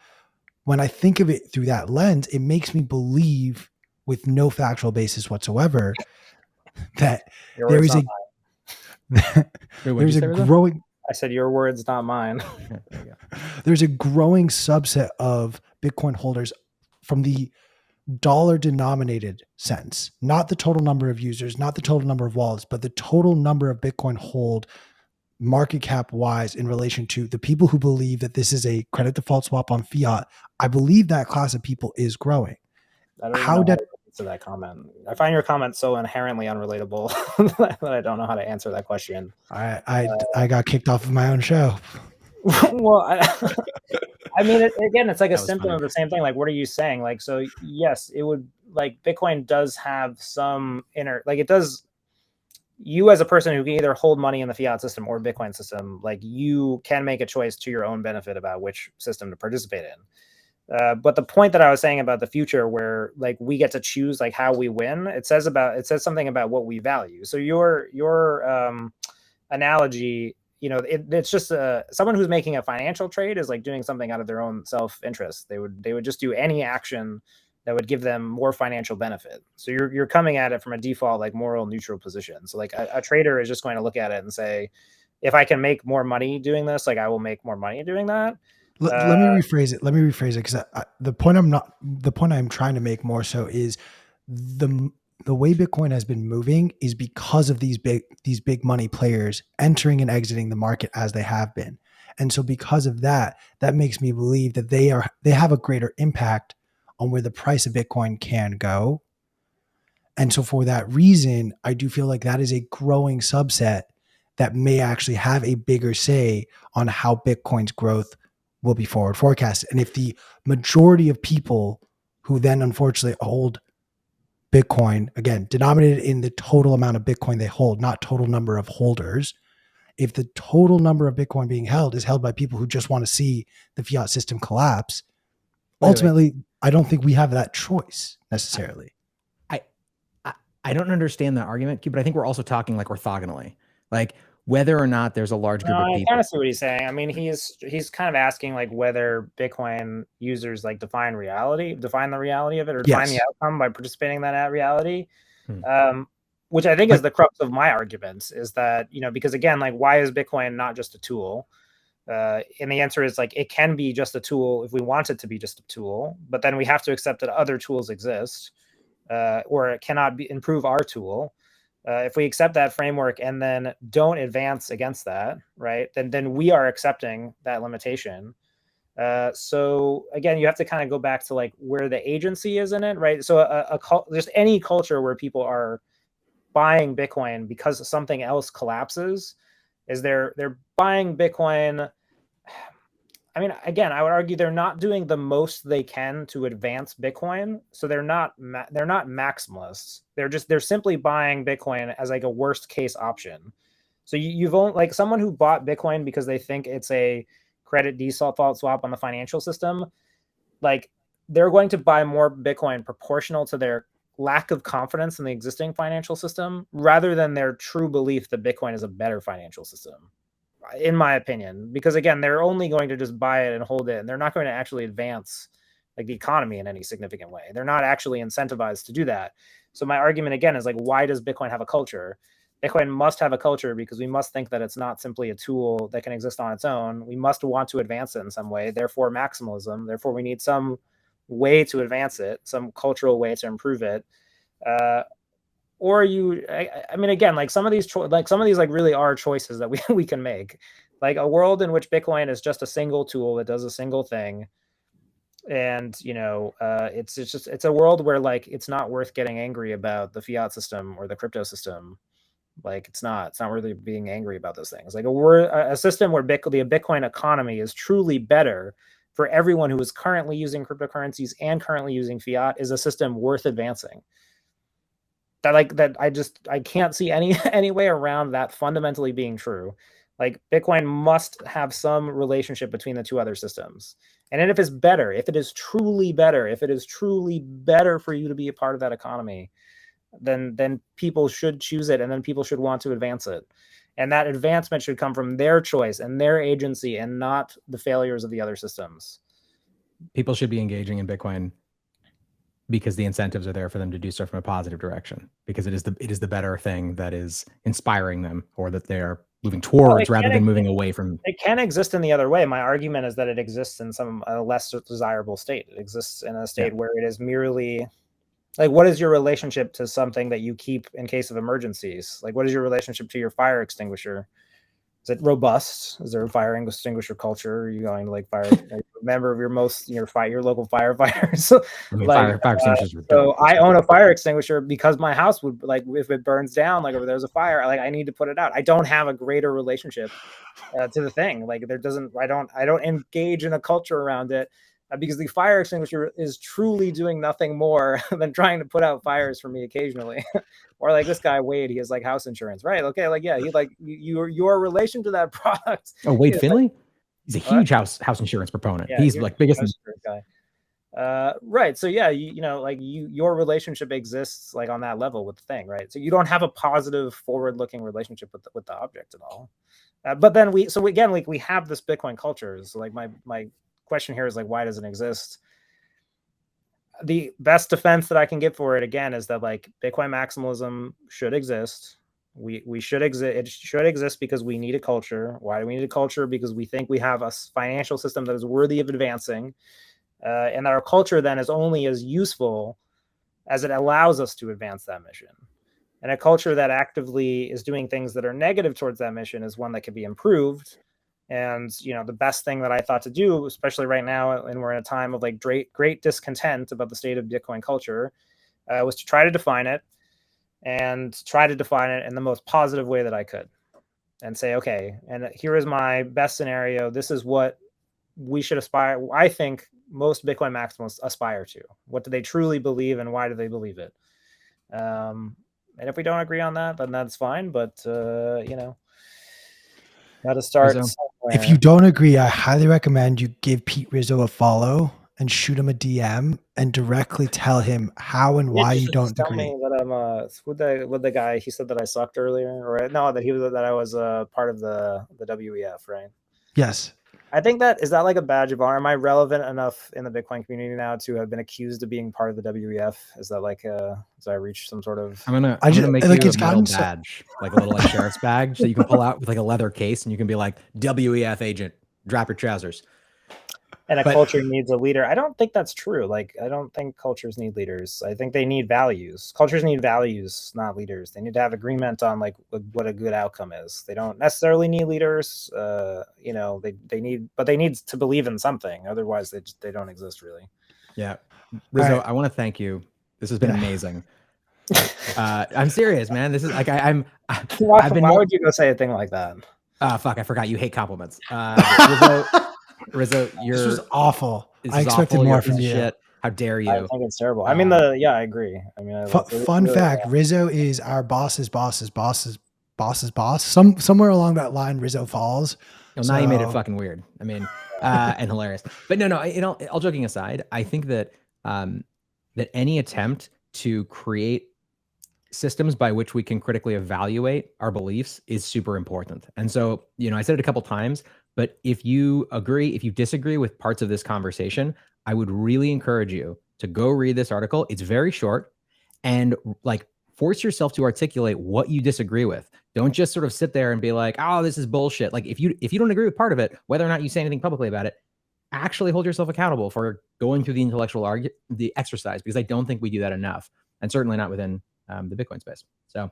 When I think of it through that lens, it makes me believe, with no factual basis whatsoever, that there is there's a growing. I said your words, not mine. There's a growing subset of Bitcoin holders from the dollar denominated sense, not the total number of users, not the total number of wallets, but the total number of Bitcoin hold market cap wise in relation to the people who believe that this is a credit default swap on fiat. I believe that class of people is growing. How to answer that comment? I find your comment so inherently unrelatable that I don't know how to answer that question. I got kicked off of my own show. Well, I mean, again, it's like a symptom of the same thing. Like, what are you saying? Like, so yes, it would, like, Bitcoin does have some inner, like, it does. You as a person who can either hold money in the fiat system or Bitcoin system, like, you can make a choice to your own benefit about which system to participate in. But the point that I was saying about the future, where, like, we get to choose, like, how we win, it says something about what we value. So your analogy, you know, it's just someone who's making a financial trade is like doing something out of their own self-interest. They would just do any action that would give them more financial benefit. So you're coming at it from a default, like, moral neutral position. So, like, a trader is just going to look at it and say, if I can make more money doing this, like, I will make more money doing that. Let me rephrase it. Because the point I'm trying to make more so is the way Bitcoin has been moving is because of these big money players entering and exiting the market as they have been. And so because of that makes me believe that they have a greater impact on where the price of Bitcoin can go. And so for that reason, I do feel like that is a growing subset that may actually have a bigger say on how Bitcoin's growth will be forward forecasted. And if the majority of people who then unfortunately hold Bitcoin, again, denominated in the total amount of Bitcoin they hold, not total number of holders, if the total number of Bitcoin being held is held by people who just want to see the fiat system collapse, ultimately, I don't think we have that choice necessarily. I don't understand that argument, but I think we're also talking, like, orthogonally, like, whether or not there's a large group of people. I kind of see what he's saying. I mean, he's kind of asking, like, whether Bitcoin users, like, define the reality of it, or define the outcome by participating in that reality. Which I think is the crux of my arguments, is that, you know, because again, like, why is Bitcoin not just a tool? And the answer is, like, it can be just a tool if we want it to be just a tool, but then we have to accept that other tools exist, or it cannot improve our tool. If we accept that framework and then don't advance against that, right, then we are accepting that limitation. So again, you have to kind of go back to, like, where the agency is in it, right? So just any culture where people are buying Bitcoin because something else collapses, is they're buying Bitcoin. I mean, again, I would argue they're not doing the most they can to advance Bitcoin. So they're not maximalists. They're simply buying Bitcoin as like a worst case option. So you've only, like, someone who bought Bitcoin because they think it's a credit default swap on the financial system, like, they're going to buy more Bitcoin proportional to their lack of confidence in the existing financial system rather than their true belief that Bitcoin is a better financial system, in my opinion. Because again, they're only going to just buy it and hold it, and they're not going to actually advance like the economy in any significant way. They're not actually incentivized to do that. So my argument again is like, why does Bitcoin have a culture? Bitcoin must have a culture because we must think that it's not simply a tool that can exist on its own. We must want to advance it in some way. Therefore, maximalism. Therefore, we need some way to advance it, some cultural way to improve it. Or I mean, again, like some of these like really are choices that we can make. Like a world in which Bitcoin is just a single tool that does a single thing, and it's a world where like it's not worth getting angry about the fiat system or the crypto system. Like it's not worth being angry about those things. Like a system where the Bitcoin economy is truly better for everyone who is currently using cryptocurrencies and currently using fiat is a system worth advancing. I can't see any way around that fundamentally being true. Like Bitcoin must have some relationship between the two other systems. And then if it is truly better for you to be a part of that economy, then people should choose it, and then people should want to advance it. And that advancement should come from their choice and their agency and not the failures of the other systems. People should be engaging in Bitcoin because the incentives are there for them to do so from a positive direction, because it is the better thing that is inspiring them, or that they're moving towards rather than moving away from. It can exist in the other way. My argument is that it exists in some less desirable state. It exists in a state where it is merely like, what is your relationship to something that you keep in case of emergencies? Like, what is your relationship to your fire extinguisher? Is it robust? Is there a fire extinguisher culture? Are you going to like fire a member of your local firefighters? I mean, fire extinguishers are so I own a fire extinguisher because my house would, like, if it burns down, like if there's a fire, like I need to put it out. I don't have a greater relationship to the thing. Like I don't engage in a culture around it because the fire extinguisher is truly doing nothing more than trying to put out fires for me occasionally. Or like this guy Wade, he has like house insurance, right? Okay, like yeah, he like your relation to that product. Oh, Wade Finley, like, he's a huge house insurance proponent. Yeah, he's like biggest guy. Right. So yeah, your relationship exists like on that level with the thing, right? So you don't have a positive forward-looking relationship with the object at all. But then we have this Bitcoin culture. So like my question here is like, why does it exist? The best defense that I can give for it again is that like Bitcoin maximalism should exist. We should exist. It should exist because we need a culture. Why do we need a culture? Because we think we have a financial system that is worthy of advancing, and that our culture then is only as useful as it allows us to advance that mission. And a culture that actively is doing things that are negative towards that mission is one that can be improved. And, the best thing that I thought to do, especially right now, and we're in a time of like great discontent about the state of Bitcoin culture, was to try to define it in the most positive way that I could, and say, okay, and here is my best scenario. This is what we should aspire. I think most Bitcoin maximalists aspire to. What do they truly believe, and why do they believe it? And if we don't agree on that, then that's fine. But got to start somewhere. If you don't agree, I highly recommend you give Pete Rizzo a follow and shoot him a DM and directly tell him how and why you don't agree. Tell me that I'm with the guy. He said that I sucked earlier, or no, that I was part of the WEF, right? Yes. I think is that like a badge of honor? Am I relevant enough in the Bitcoin community now to have been accused of being part of the WEF? Is that like as I reach some sort of? I'm gonna make like you a metal badge, like a little like sheriff's badge that you can pull out with like a leather case, and you can be like WEF agent. Drop your trousers. And culture needs a leader. I don't think that's true. Like, I don't think cultures need leaders. I think they need values. Cultures need values, not leaders. They need to have agreement on like what a good outcome is. They don't necessarily need leaders. They need to believe in something. Otherwise, they don't exist really. Yeah, Rizzo, right. I want to thank you. This has been amazing. I'm serious, man. This is like why would you go say a thing like that? Fuck, I forgot you hate compliments. Rizzo, This was you're awful. this I is expected awful. You're more a piece from of you. shit. How dare I you? think it's terrible. I mean, yeah, I agree. I mean, Fun fact: Rizzo is our boss's boss. Somewhere along that line, Rizzo falls. Well, now you made it fucking weird. I mean, and hilarious. But no. You know, all joking aside, I think that that any attempt to create systems by which we can critically evaluate our beliefs is super important. And so, you know, I said it a couple times, but if you disagree with parts of this conversation, I would really encourage you to go read this article. It's very short, and like force yourself to articulate what you disagree with. Don't just sort of sit there and be like, "Oh, this is bullshit." Like if you don't agree with part of it, whether or not you say anything publicly about it, actually hold yourself accountable for going through the intellectual the exercise, because I don't think we do that enough, and certainly not within the Bitcoin space. So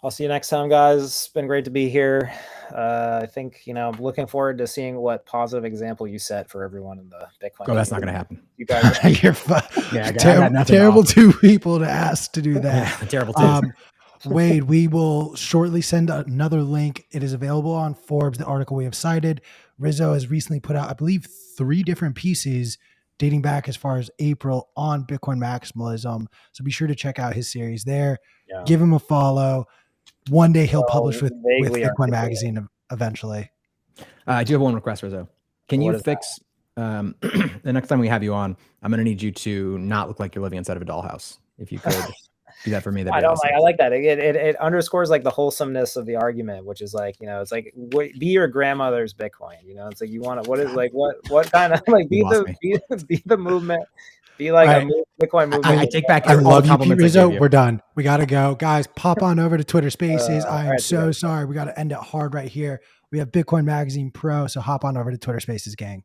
I'll see you next time, guys. It's been great to be here. I think, you know, I'm looking forward to seeing what positive example you set for everyone in the Bitcoin. Oh, that's not going to happen. You guys, you're terrible two people to ask to do that. Yeah, terrible two. Wade, we will shortly send another link. It is available on Forbes, the article we have cited. Rizzo has recently put out, I believe, 3 different pieces dating back as far as April on Bitcoin maximalism. So be sure to check out his series there. Yeah. Give him a follow. One day he'll publish with Bitcoin Magazine eventually. I do have one request, Rizzo. Can you fix the next time we have you on, I'm going to need you to not look like you're living inside of a dollhouse. If you could do that for me, that'd be awesome. I like that. It underscores like the wholesomeness of the argument, which is like, you know, it's like, be your grandmother's Bitcoin. You know, it's like, you want to, what kind of like be the movement. Be like a Bitcoin movement. I take back. I love you, Pete Rizzo. We're done. We got to go, guys. Pop on over to Twitter Spaces. I am so sorry. We got to end it hard right here. We have Bitcoin Magazine Pro, so hop on over to Twitter Spaces, gang.